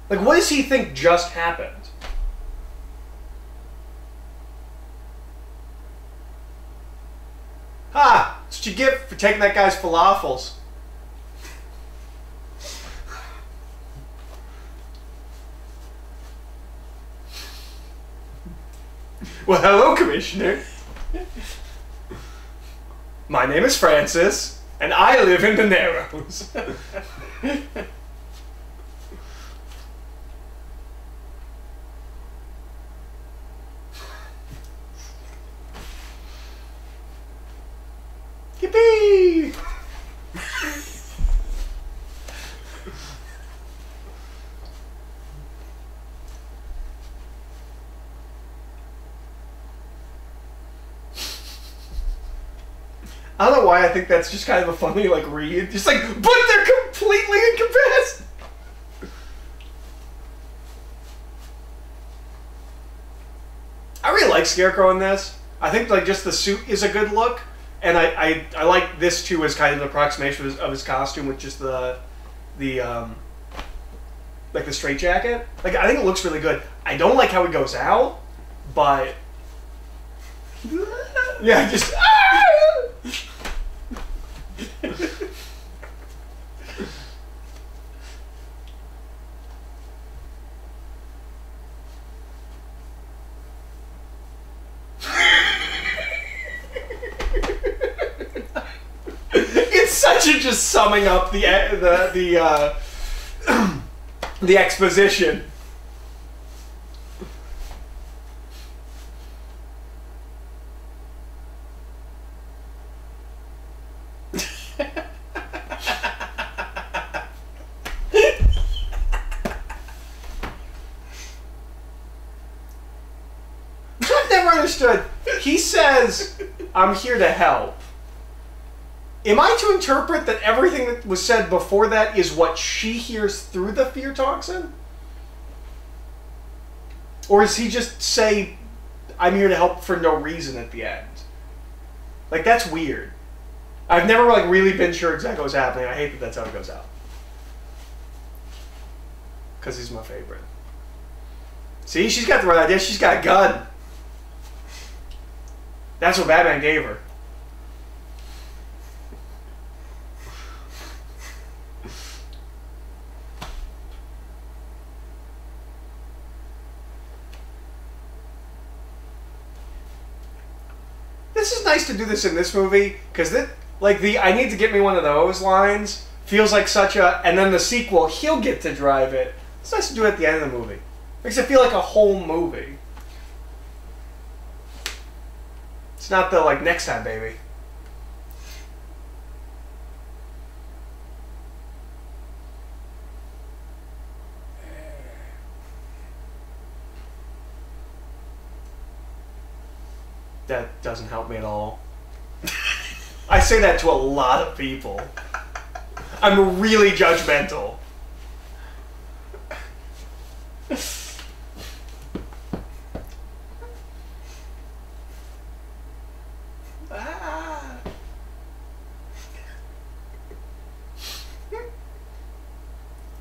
Like, what does he think just happened? Ha! That's what you get for taking that guy's falafels. Well, hello, Commissioner. My name is Francis, and I live in the Narrows. Yippee! I don't know why I think that's just kind of a funny, like, read. Just like, but they're completely incapacitated! I really like Scarecrow in this. I think, like, just the suit is a good look. And I like this, too, as kind of an approximation of his costume with just like, the straitjacket. Like, I think it looks really good. I don't like how he goes out, but... yeah, just... It's such a just summing up the exposition. I've never understood. He says, "I'm here to help." Am I to interpret that everything that was said before that is what she hears through the fear toxin? Or does he just say, "I'm here to help" for no reason at the end? Like, that's weird. I've never like really been sure exactly what's happening. I hate that that's how it goes out. Because he's my favorite. See, she's got the right idea. She's got a gun. That's what Batman gave her. This is nice to do this in this movie, because like the "I need to get me one of those" lines feels like such a, and then the sequel, he'll get to drive it. It's nice to do it at the end of the movie. Makes it feel like a whole movie. It's not the like next time, baby. That doesn't help me at all. I say that to a lot of people. I'm really judgmental.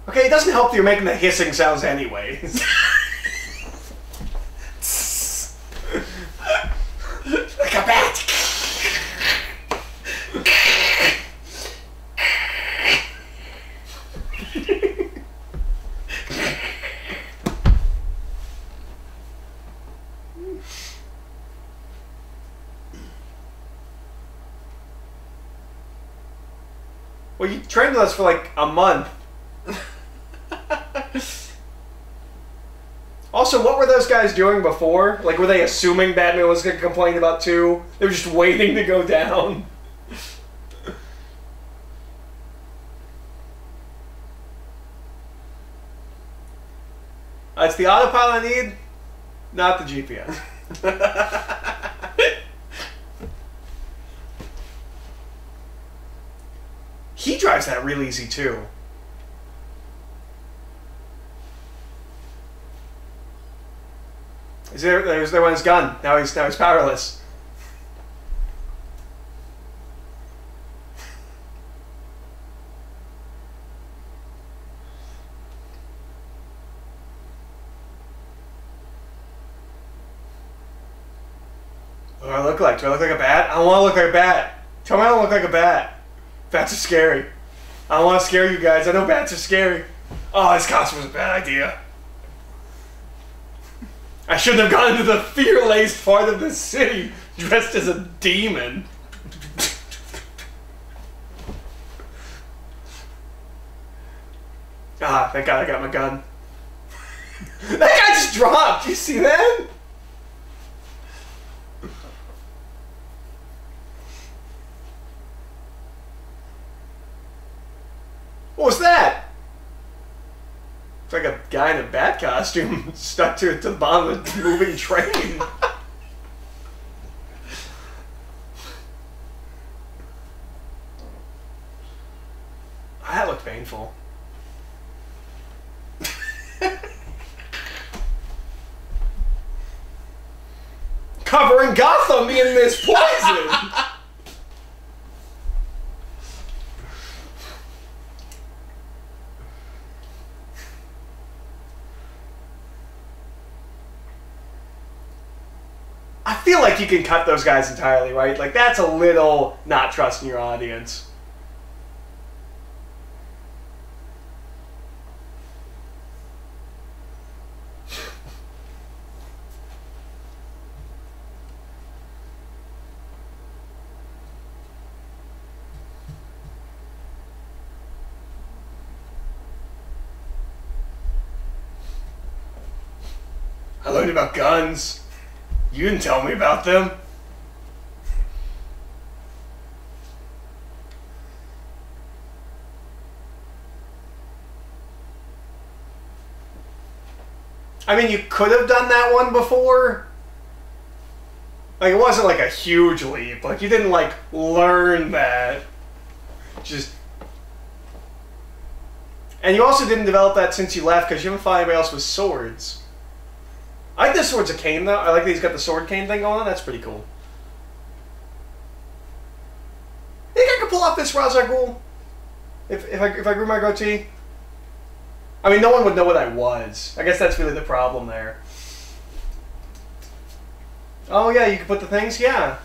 Okay, it doesn't help that you're making the hissing sounds anyways. Like a bat. Well, you trained with us for like a month. Also, what were those guys doing before? Like, were they assuming Batman was going to complain about 2? They were just waiting to go down. It's the autopilot I need, not the GPS. He drives that real easy, too. There's the one's gun. Now he's powerless. What do I look like? Do I look like a bat? I don't want to look like a bat. Tell me I don't look like a bat. Bats are scary. I don't want to scare you guys. I know bats are scary. Oh, this costume was a bad idea. I shouldn't have gone into the fear-laced part of the city dressed as a demon. Ah, thank God I got my gun. That guy just dropped! You see that? What was that? It's like a guy in a bat costume stuck to the bottom of a moving train. That looked painful. Covering Gotham in this poison! I feel like you can cut those guys entirely, right? Like, that's a little not trusting your audience. I learned about guns. You didn't tell me about them. I mean, you could have done that one before. Like, it wasn't like a huge leap. Like, you didn't, like, learn that. Just... And you also didn't develop that since you left, because you haven't found anybody else with swords. I like this sword's a cane, though. I like that he's got the sword cane thing going on. That's pretty cool. I think I pull off this Ra's al Ghul? If I grew my goatee? I mean, no one would know what I was. I guess that's really the problem there. Oh yeah, you can put the things? Yeah.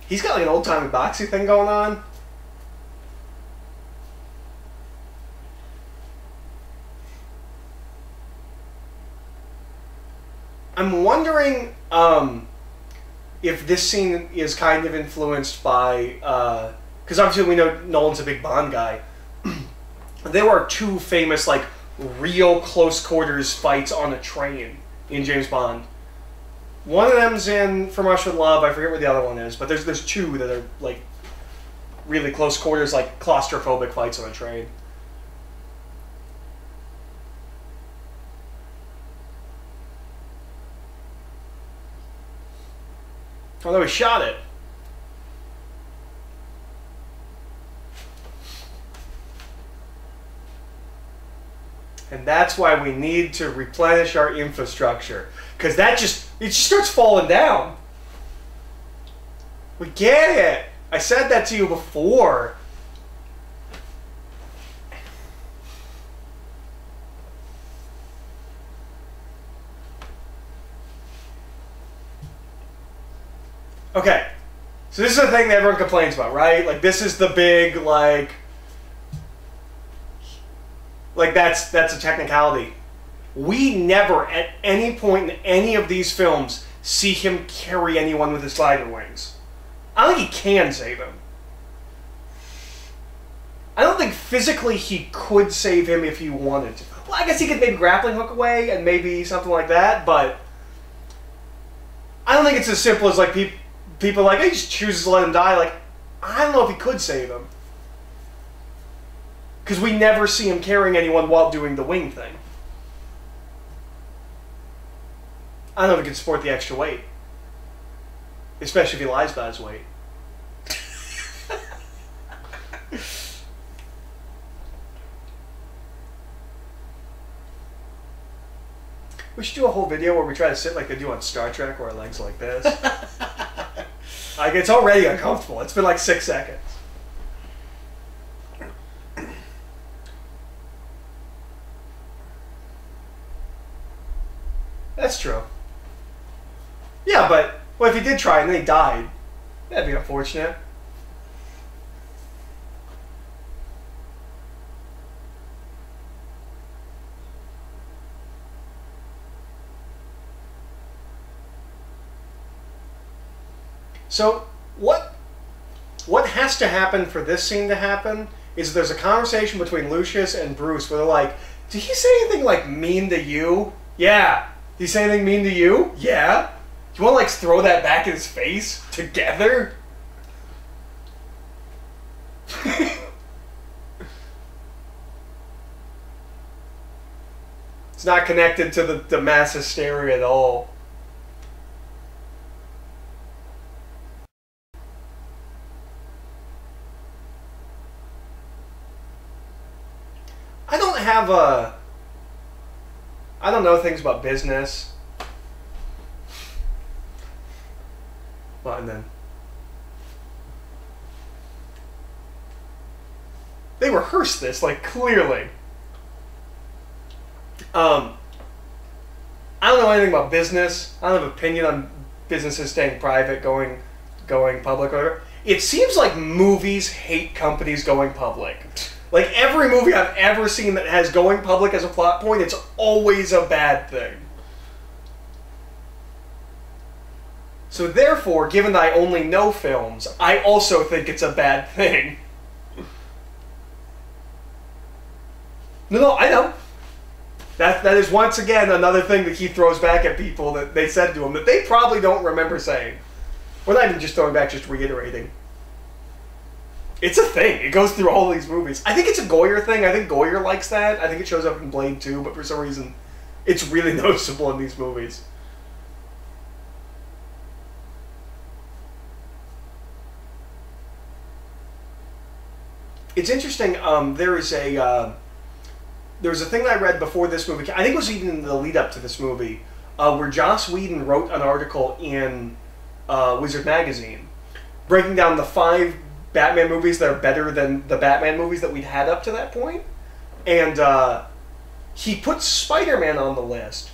He's got like an old-timey boxy thing going on. I'm wondering if this scene is kind of influenced by... because obviously we know Nolan's a big Bond guy. There are two famous, like, real close-quarters fights on a train in James Bond. One of them's in From Russia with Love. I forget where the other one is, but there's two that are like really close quarters, like claustrophobic fights on a train. Although he shot it. And that's why we need to replenish our infrastructure. Because it just starts falling down. We get it. I said that to you before. Okay. So this is the thing that everyone complains about, right? Like, this is the big, like that's a technicality. We never, at any point in any of these films, see him carry anyone with his spider wings. I don't think he can save him. I don't think physically he could save him if he wanted to. Well, I guess he could maybe grappling hook away and maybe something like that, but I don't think it's as simple as like people like, he just chooses to let him die. Like, I don't know if he could save him. Because we never see him carrying anyone while doing the wing thing. I don't know if he can support the extra weight. Especially if he lies about his weight. We should do a whole video where we try to sit like they do on Star Trek, where our legs are like this. Like, it's already uncomfortable. It's been like 6 seconds. That's true. Yeah, but what if he did try and then he died? That'd be unfortunate. So, what has to happen for this scene to happen is there's a conversation between Lucius and Bruce where they're like, did he say anything like mean to you? Yeah. Did he say anything mean to you? Yeah. Do you want to like throw that back in his face together? It's not connected to the mass hysteria at all. I don't know things about business. Well, and then they rehearsed this, like, clearly. I don't know anything about business. I don't have an opinion on businesses staying private, going public, or whatever. It seems like movies hate companies going public. Like, every movie I've ever seen that has going public as a plot point, it's always a bad thing. So therefore, given that I only know films, I also think it's a bad thing. No, I know. That is once again another thing that he throws back at people that they said to him that they probably don't remember saying. We're not even just throwing back, just reiterating. It's a thing. It goes through all these movies. I think it's a Goyer thing. I think Goyer likes that. I think it shows up in Blade too, but for some reason, It's really noticeable in these movies. It's interesting. There was a thing that I read before this movie. I think it was even in the lead up to this movie, where Joss Whedon wrote an article in Wizard Magazine, breaking down the 5 Batman movies that are better than the Batman movies that we'd had up to that point, and he put Spider-Man on the list,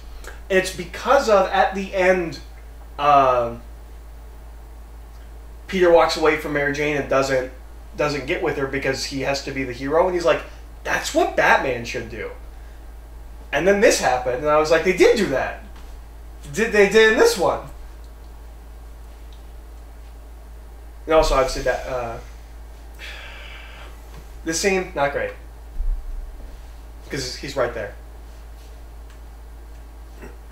and it's because of at the end, Peter walks away from Mary Jane and doesn't get with her because he has to be the hero, and he's like, that's what Batman should do. And then this happened, and I was like, they did do that. They did in this one. And also, obviously, that this scene, not great. Because he's right there.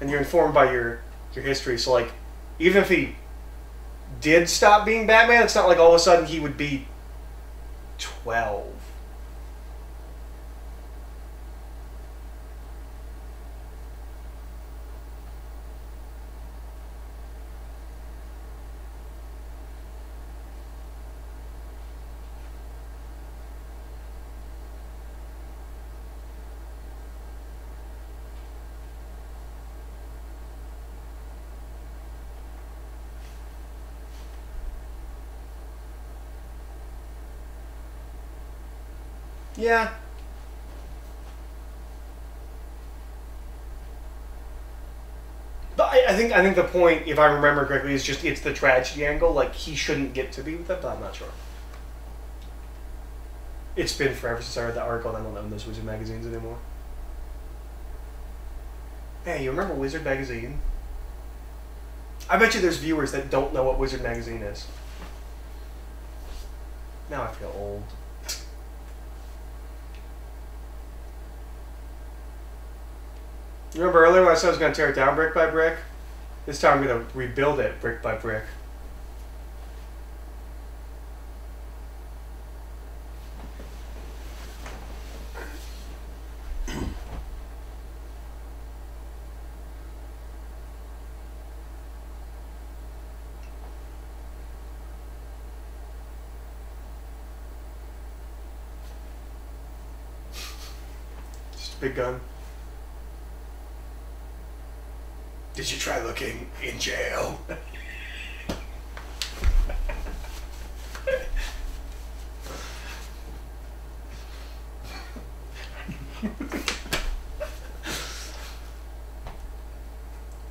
And you're informed by your history, so like, even if he did stop being Batman, it's not like all of a sudden he would be 12. Yeah. But I think the point, if I remember correctly, is just it's the tragedy angle. Like, he shouldn't get to be with them, but I'm not sure. It's been forever since I read that article, and I don't own those Wizard magazines anymore. Hey, you remember Wizard magazine? I bet you there's viewers that don't know what Wizard magazine is. Now I feel old. Remember earlier when I said I was going to tear it down brick by brick? This time I'm going to rebuild it brick by brick. Just a big gun. Did you try looking in jail?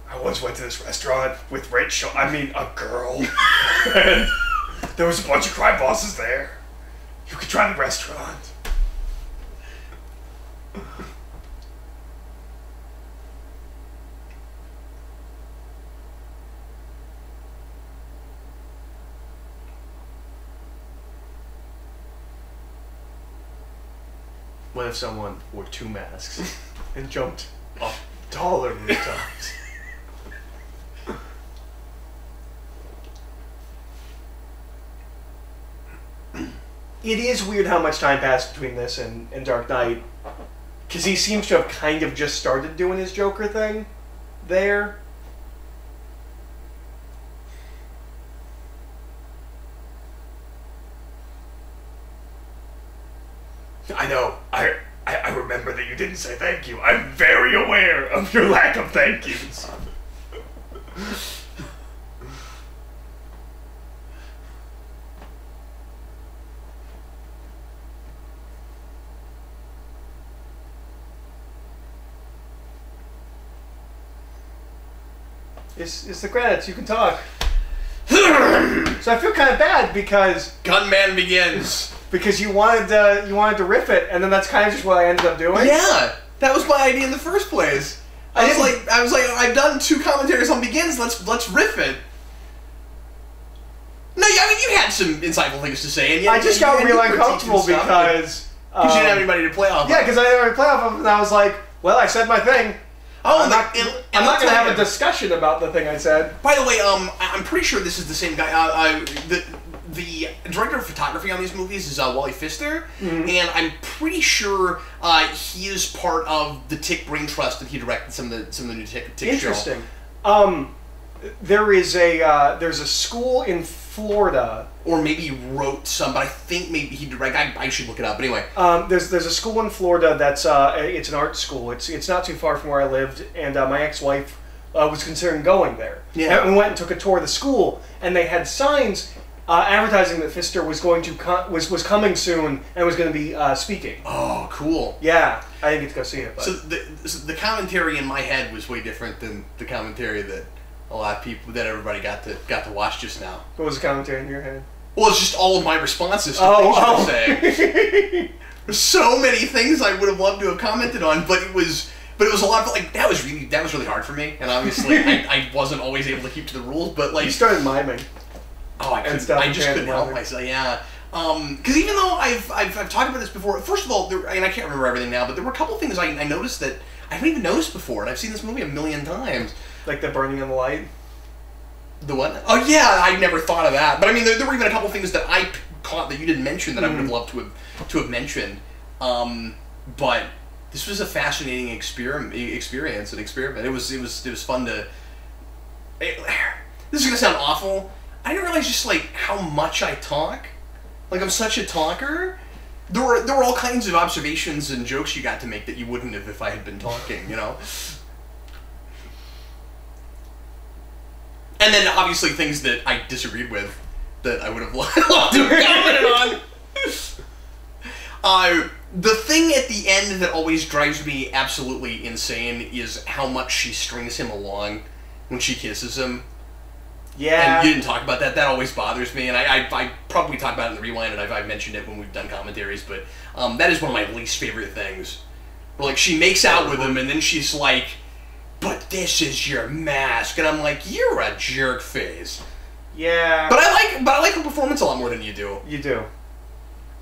I once went to this restaurant with Rachel, a girl, and there was a bunch of crime bosses there. You could try the restaurant. What if someone wore 2 masks and jumped off taller rooftops? It is weird how much time passed between this and Dark Knight, because he seems to have kind of just started doing his Joker thing there. I know. I remember that you didn't say thank you. I'm very aware of your lack of thank yous. It's the credits. You can talk. So I feel kind of bad because Gunman begins. Because you wanted to riff it, and then that's kind of just what I ended up doing. Yeah, that was my idea in the first place. I was like, I've done 2 commentaries on Begins. Let's riff it. No, I mean you had some insightful things to say, and yet I just got real uncomfortable because you didn't have anybody to play off. Yeah, because I didn't have anybody to play off of, and I was like, well, I said my thing. Oh, I'm not going to have a discussion about the thing I said. By the way, I'm pretty sure this is the same guy. the director of photography on these movies is Wally Pfister, Mm-hmm. and I'm pretty sure he is part of the Tick Brain Trust that he directed some of the new Tick show. Interesting. There's a school in Florida. Or maybe he wrote some, but I think maybe he directed. I should look it up. But anyway, there's a school in Florida that's it's an art school. It's not too far from where I lived, and my ex-wife was considering going there. Yeah. And we went and took a tour of the school, and they had signs advertising that Pfister was going to was coming soon and was going to be speaking. Oh, cool. Yeah, I didn't get to go see it. But. So the commentary in my head was way different than the commentary that a lot of people, that everybody got to watch just now. What was the commentary in your head? Well, it's just all of my responses to things you were saying. There's so many things I would have loved to have commented on, but it was a lot of, like, that was really hard for me, and obviously I wasn't always able to keep to the rules, but like... You started miming. Oh, I just couldn't help myself, yeah. Because even though I've talked about this before, first of all, and I can't remember everything now, but there were a couple things I noticed that I haven't even noticed before, and I've seen this movie a million times. Like the burning on the light? The what? Oh yeah, I never thought of that. But I mean, there were even a couple things that I caught that you didn't mention that I would have loved to have mentioned. But this was a fascinating experience. It was fun to. This is gonna sound awful. I didn't realize just like how much I talk. Like, I'm such a talker. There were all kinds of observations and jokes you got to make that you wouldn't have if I had been talking. You know. And then, obviously, things that I disagreed with that I would have loved to have commented on. The thing at the end that always drives me absolutely insane is how much she strings him along when she kisses him. Yeah. And you didn't talk about that. That always bothers me. And I probably talked about it in the Rewind, and I've mentioned it when we've done commentaries, but that is one of my least favorite things. Where, like, she makes out with him, and then she's like... But this is your mask, and I'm like, you're a jerk face. Yeah. But I like her performance a lot more than you do. You do.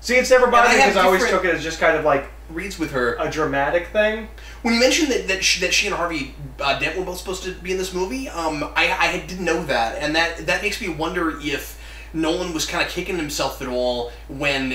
See, it's never bothered me because I always took it as just kind of like reads with her a dramatic thing. When you mentioned that she and Harvey Dent were both supposed to be in this movie, I didn't know that, and that makes me wonder if Nolan was kind of kicking himself at all when,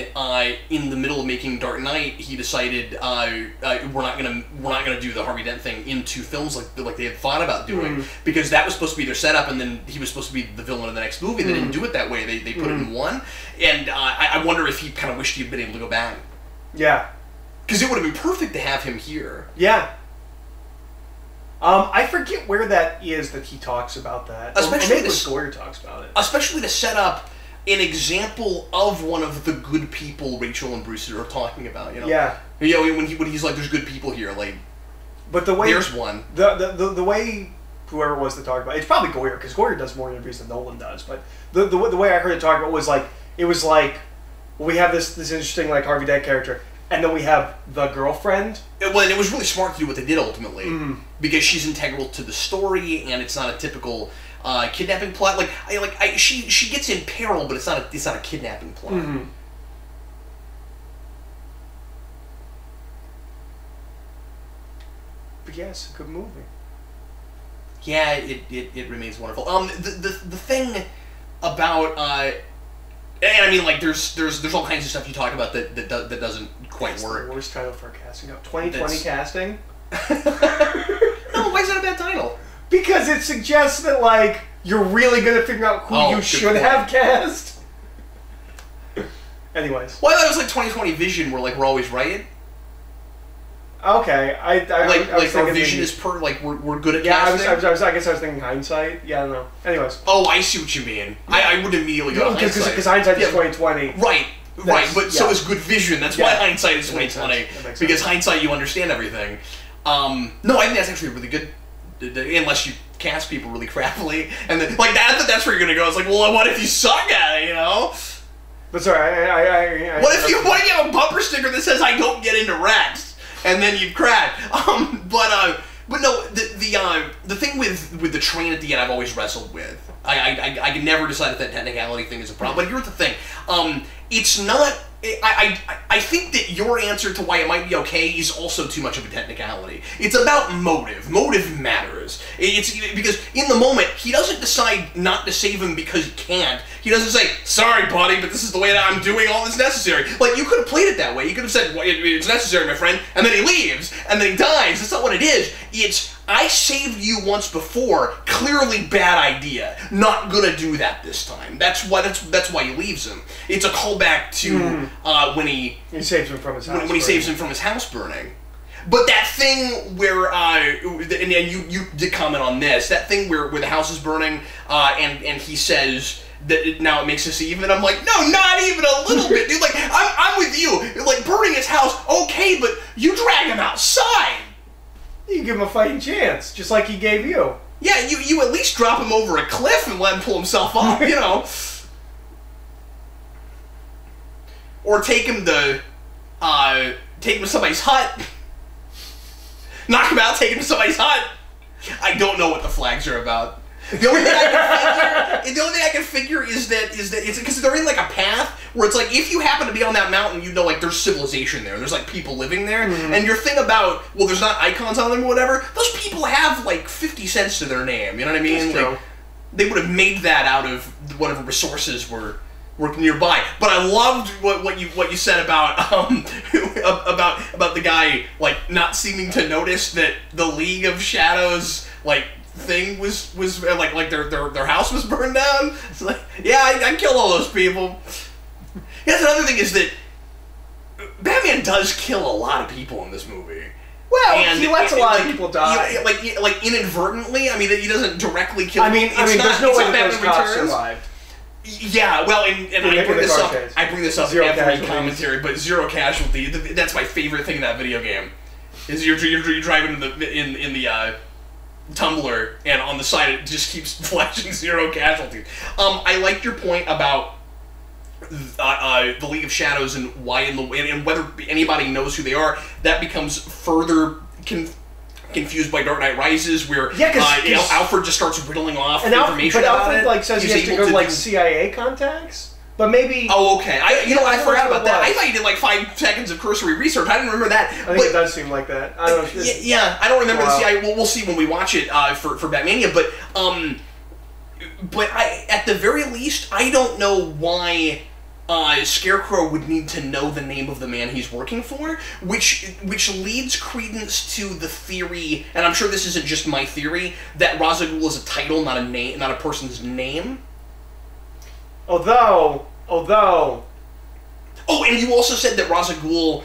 in the middle of making Dark Knight, he decided we're not gonna do the Harvey Dent thing in two films like they had thought about doing, because that was supposed to be their setup, and then he was supposed to be the villain of the next movie. They didn't do it that way. They put it in one, and I wonder if he kind of wished he'd been able to go back. Yeah, because it would have been perfect to have him here. Yeah. I forget where that is that he talks about that. Especially or maybe Goyer talks about it. Especially to set up an example of one of the good people Rachel and Bruce are talking about. You know? Yeah. You know, when he's like, "There's good people here." Like, but the way there's one. The way whoever it was to talk about it's probably Goyer, because Goyer does more interviews than Nolan does. But the way I heard it talk about was like we have this interesting like Harvey Dent character. And then we have the girlfriend. And it was really smart to do what they did ultimately, because she's integral to the story, and it's not a typical kidnapping plot. She gets in peril, but it's not a kidnapping plot. But yeah, it's a good movie. Yeah, it remains wonderful. The thing about and I mean, like, there's all kinds of stuff you talk about that doesn't quite work. The worst title for a casting. 2020 casting. No, why is that a bad title? Because it suggests that like you're really good at figuring out who you should have cast. Anyways. Well, I thought it was like 2020 Vision, where like we're always right. Okay, I was our vision is we're good at casting. Yeah, I guess I was thinking hindsight. Yeah, I don't know. Anyways. Oh, I see what you mean. I wouldn't immediately go to hindsight. Because hindsight is 2020. Right, but so is good vision. That's why hindsight is 2020. Because hindsight, you understand everything. No, I think that's actually really good, unless you cast people really crappily, and then like that's where you're gonna go. It's like, well, what if you suck at it, you know? But sorry, what if you have a bumper sticker that says "I don't get into Rex"? And then you crack. But no, the thing with the train at the end, I've always wrestled with. I can never decide if that technicality thing is a problem. But here's the thing: it's not. I think that your answer to why it might be okay is also too much of a technicality. It's about motive. Motive matters. It's because in the moment he doesn't decide not to save him because he can't. He doesn't say, sorry, buddy, but this is the way that I'm doing all this necessary. Like, you could have played it that way. You could have said, well, it's necessary, my friend, and then he leaves, and then he dies. That's not what it is. It's, I saved you once before, clearly bad idea. Not gonna do that this time. That's why he leaves him. It's a callback to when he saves him from his house. When he saves him from his house burning. But that thing where, and you did comment on this, that thing where the house is burning, and he says that now it makes us even. I'm like, no, not even a little bit, dude. Like, I'm with you. Like, burning his house, okay, but you drag him outside. You give him a fighting chance, just like he gave you. Yeah, you at least drop him over a cliff and let him pull himself up, you know. Or take him to somebody's hut. Knock him out, take him to somebody's hut. I don't know what the flags are about. The only thing I can figure is that it's because they're in like a path where it's like if you happen to be on that mountain, you know, like there's civilization there. There's like people living there, and your thing about there's not icons on them or whatever. Those people have like 50 cents to their name. You know what I mean? That's true. Like, they would have made that out of whatever resources were nearby. But I loved what you said about about the guy like not seeming to notice that the League of Shadows like thing was like their house was burned down. It's like, yeah, I killed all those people. That's another thing is that Batman does kill a lot of people in this movie. Well, and he lets a lot of people die. Like inadvertently. I mean, he doesn't directly kill. I mean, there's no way that those cops survived. Yeah, well, and I bring this up in every commentary, but zero casualty. That's my favorite thing in that video game. Is you're driving in the Tumbler, and on the side it just keeps flashing zero casualties. I liked your point about the League of Shadows and why and whether anybody knows who they are. That becomes further confused by Dark Knight Rises, where Alfred just starts riddling off information about Alfred, it. Like, says he has to go to, like, CIA contacts? But maybe... Oh, okay. I forgot about that. I thought you did, like, 5 seconds of cursory research. I didn't remember that. I think it does seem like that. I don't know. Yeah, I don't remember the CIA. We'll see when we watch it for Batmania, but at the very least, I don't know why... Scarecrow would need to know the name of the man he's working for, which leads credence to the theory, and I'm sure this isn't just my theory, that Ra's al Ghul is a title, not a name, not a person's name. Although. Oh, and you also said that Ra's al Ghul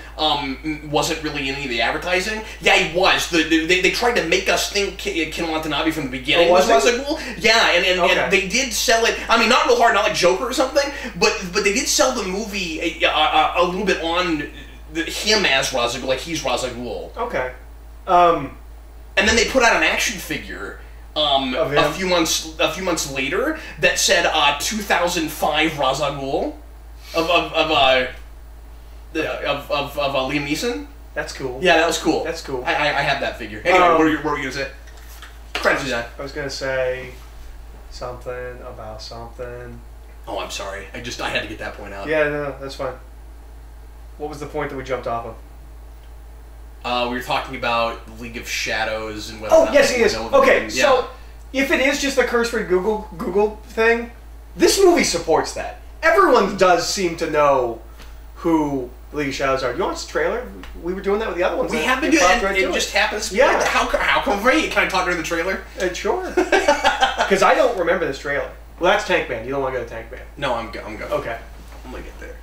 wasn't really in any of the advertising. Yeah, he was. They tried to make us think Ken Watanabe from the beginning was Ra's al Ghul. Yeah, and they did sell it. I mean, not real hard, not like Joker or something, but they did sell the movie a little bit on him as Ra's al Ghul, like he's Ra's al Ghul. Okay. And then they put out an action figure a few months later that said 2005 Ra's al Ghul. Of Liam Neeson. That's cool. Yeah, that was cool. That's cool. I had that figure. Anyway, what were you gonna say? Credit design. I was gonna say something about something. Oh, I'm sorry. I had to get that point out. Yeah, no, that's fine. What was the point that we jumped off of? We were talking about the League of Shadows and whether. Oh, yes, he is. Okay, so if it is just a cursory Google thing, this movie supports that. Everyone does seem to know who the League of Shadows are. You want the trailer? We were doing that with the other ones. We have been doing it. It just happens. Yeah. How convenient. Can I talk during the trailer? Sure. Because I don't remember this trailer. Well, that's Tank Man. You don't want to go to Tank Man. No, I'm good. Okay. I'm gonna get there.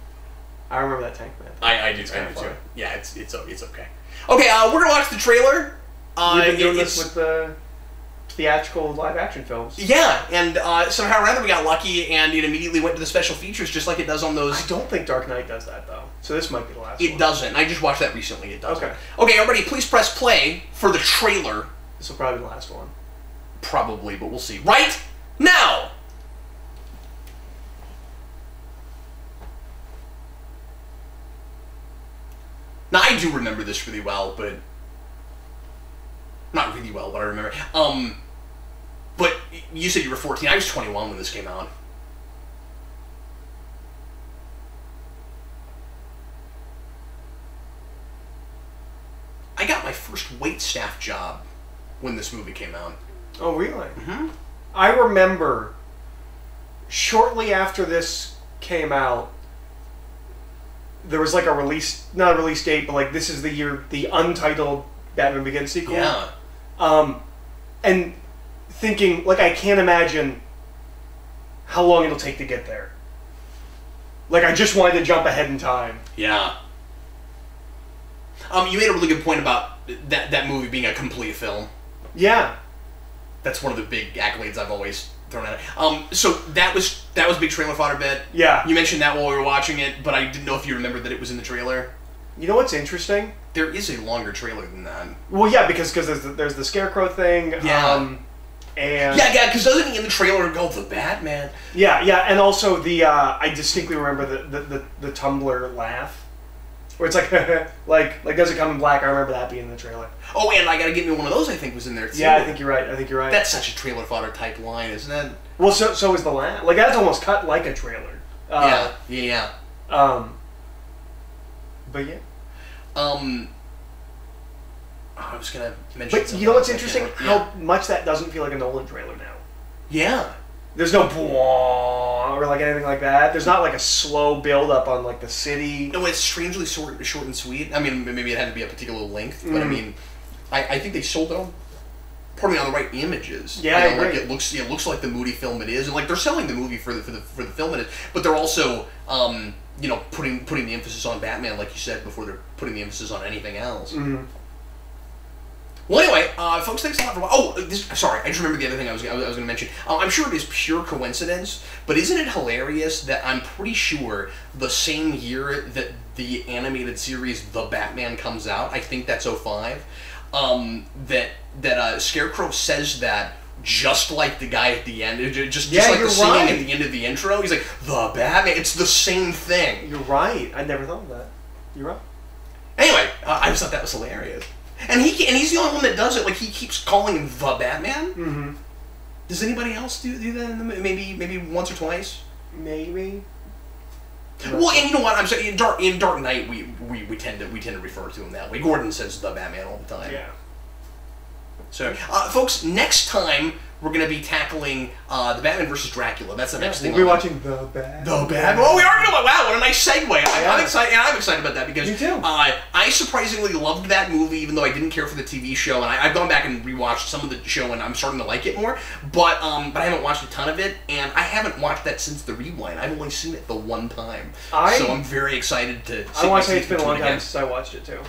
I remember that Tank Man. I do too. Yeah, it's okay. Okay, we're gonna watch the trailer. We've been doing this with the theatrical live-action films. Yeah, and somehow or other we got lucky, and it immediately went to the special features, just like it does on those. I don't think Dark Knight does that, though. So this might be the last one. It doesn't. I just watched that recently. It doesn't. Okay. Okay, everybody, please press play for the trailer. This will probably be the last one. Probably, but we'll see. Right now! Now, I do remember this really well, but... Not really well, but I remember. But you said you were 14. I was 21 when this came out. I got my first waitstaff job when this movie came out. Oh, really? Mm-hmm. I remember shortly after this came out, there was like not a release date, but like this is the year, the untitled Batman Begins sequel. Yeah. And thinking, like, I can't imagine how long it'll take to get there. Like, I just wanted to jump ahead in time. Yeah. You made a really good point about that movie being a complete film. Yeah. That's one of the big accolades I've always thrown at it. So that was big trailer fodder bit. Yeah. You mentioned that while we were watching it, but I didn't know if you remembered that it was in the trailer. You know what's interesting? There is a longer trailer than that. Well, yeah, because there's the Scarecrow thing. Yeah. And because doesn't he in the trailer go the Batman? Yeah, and also the I distinctly remember the Tumblr laugh, where it's like does it come in black? I remember that being in the trailer. Oh, and I gotta get me one of those. I think was in there too. Yeah, I think you're right. That's such a trailer fodder type line, isn't it? Well, so is the laugh. Like that's almost cut like a trailer. Yeah. But yeah. I was gonna mention. But you know what's interesting? How much that doesn't feel like a Nolan trailer now. Yeah. There's no or like anything like that. There's not like a slow build up on like the city. No, it's strangely short and sweet. I mean, maybe it had to be a particular length, but I mean, I think they sold it on. Pardon me, on the right images. Yeah, I agree. Like it looks like the moody film it is, and like they're selling the movie for the film it is, but they're also putting the emphasis on Batman, like you said before. They're putting the emphasis on anything else. Mm-hmm. Well, anyway, folks, thanks a lot for sorry, I just remembered the other thing I was going to mention. I'm sure it is pure coincidence, but isn't it hilarious that I'm pretty sure the same year that the animated series The Batman comes out, I think that's 2005, that Scarecrow says that just like the guy at the end, just like the singing at the end of the intro. He's like, the Batman, it's the same thing. You're right. I never thought of that. You're right. Anyway, I just thought that was hilarious. And he's the only one that does it. Like, he keeps calling him the Batman. Mm-hmm. Does anybody else do that in the maybe once or twice? Maybe. Well, and you know what? I'm saying in Dark Knight we tend to refer to him that way. Gordon says the Batman all the time. Yeah. So, folks, next time we're going to be tackling the Batman versus Dracula. That's the next thing. We'll be watching The Batman. The Batman. Oh, we are going to. Wow, what a nice segue. I'm excited. And I'm excited about that because me too. I surprisingly loved that movie, even though I didn't care for the TV show. And I've gone back and rewatched some of the show, and I'm starting to like it more. But I haven't watched a ton of it, and I haven't watched that since the rewind. I've only seen it the one time. So I'm very excited to. I want to say it's been a long time since I watched it too.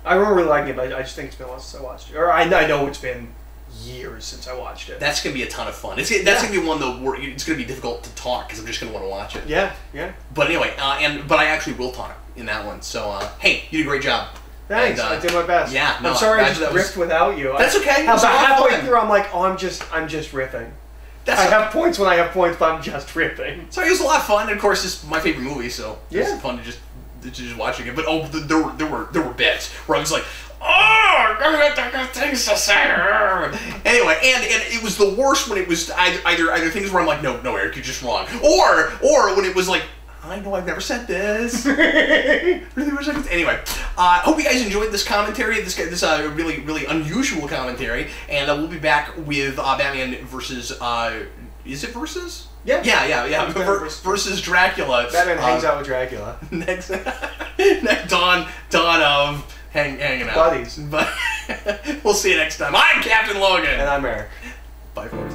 I remember really liking it, but I just think it's been a while since I watched it. Or I know it's been years since I watched it. That's going to be a ton of fun. That's going to be one though where it's going to be difficult to talk because I'm just going to want to watch it. Yeah. But anyway, but I actually will talk in that one. So, hey, you did a great job. Thanks. I did my best. Yeah. No, I'm sorry I just riffed without you. That's okay. About halfway through, I'm like, oh, I'm just riffing. I have points when I have points, but I'm just riffing. So it was a lot of fun. And of course, it's my favorite movie, so it's fun to just watching it. But there were bits where I was like, oh, I got things to say. Anyway, and it was the worst when it was either things where I'm like, no, Eric, you're just wrong, or when it was like, I know I've never said this. Anyway, hope you guys enjoyed this commentary. This really unusual commentary, and we'll be back with Batman versus. Is it versus? Yeah. Versus Dracula. Batman hangs out with Dracula. Next dawn of hanging out. Buddies. But we'll see you next time. I'm Captain Logan. And I'm Eric. Bye, folks.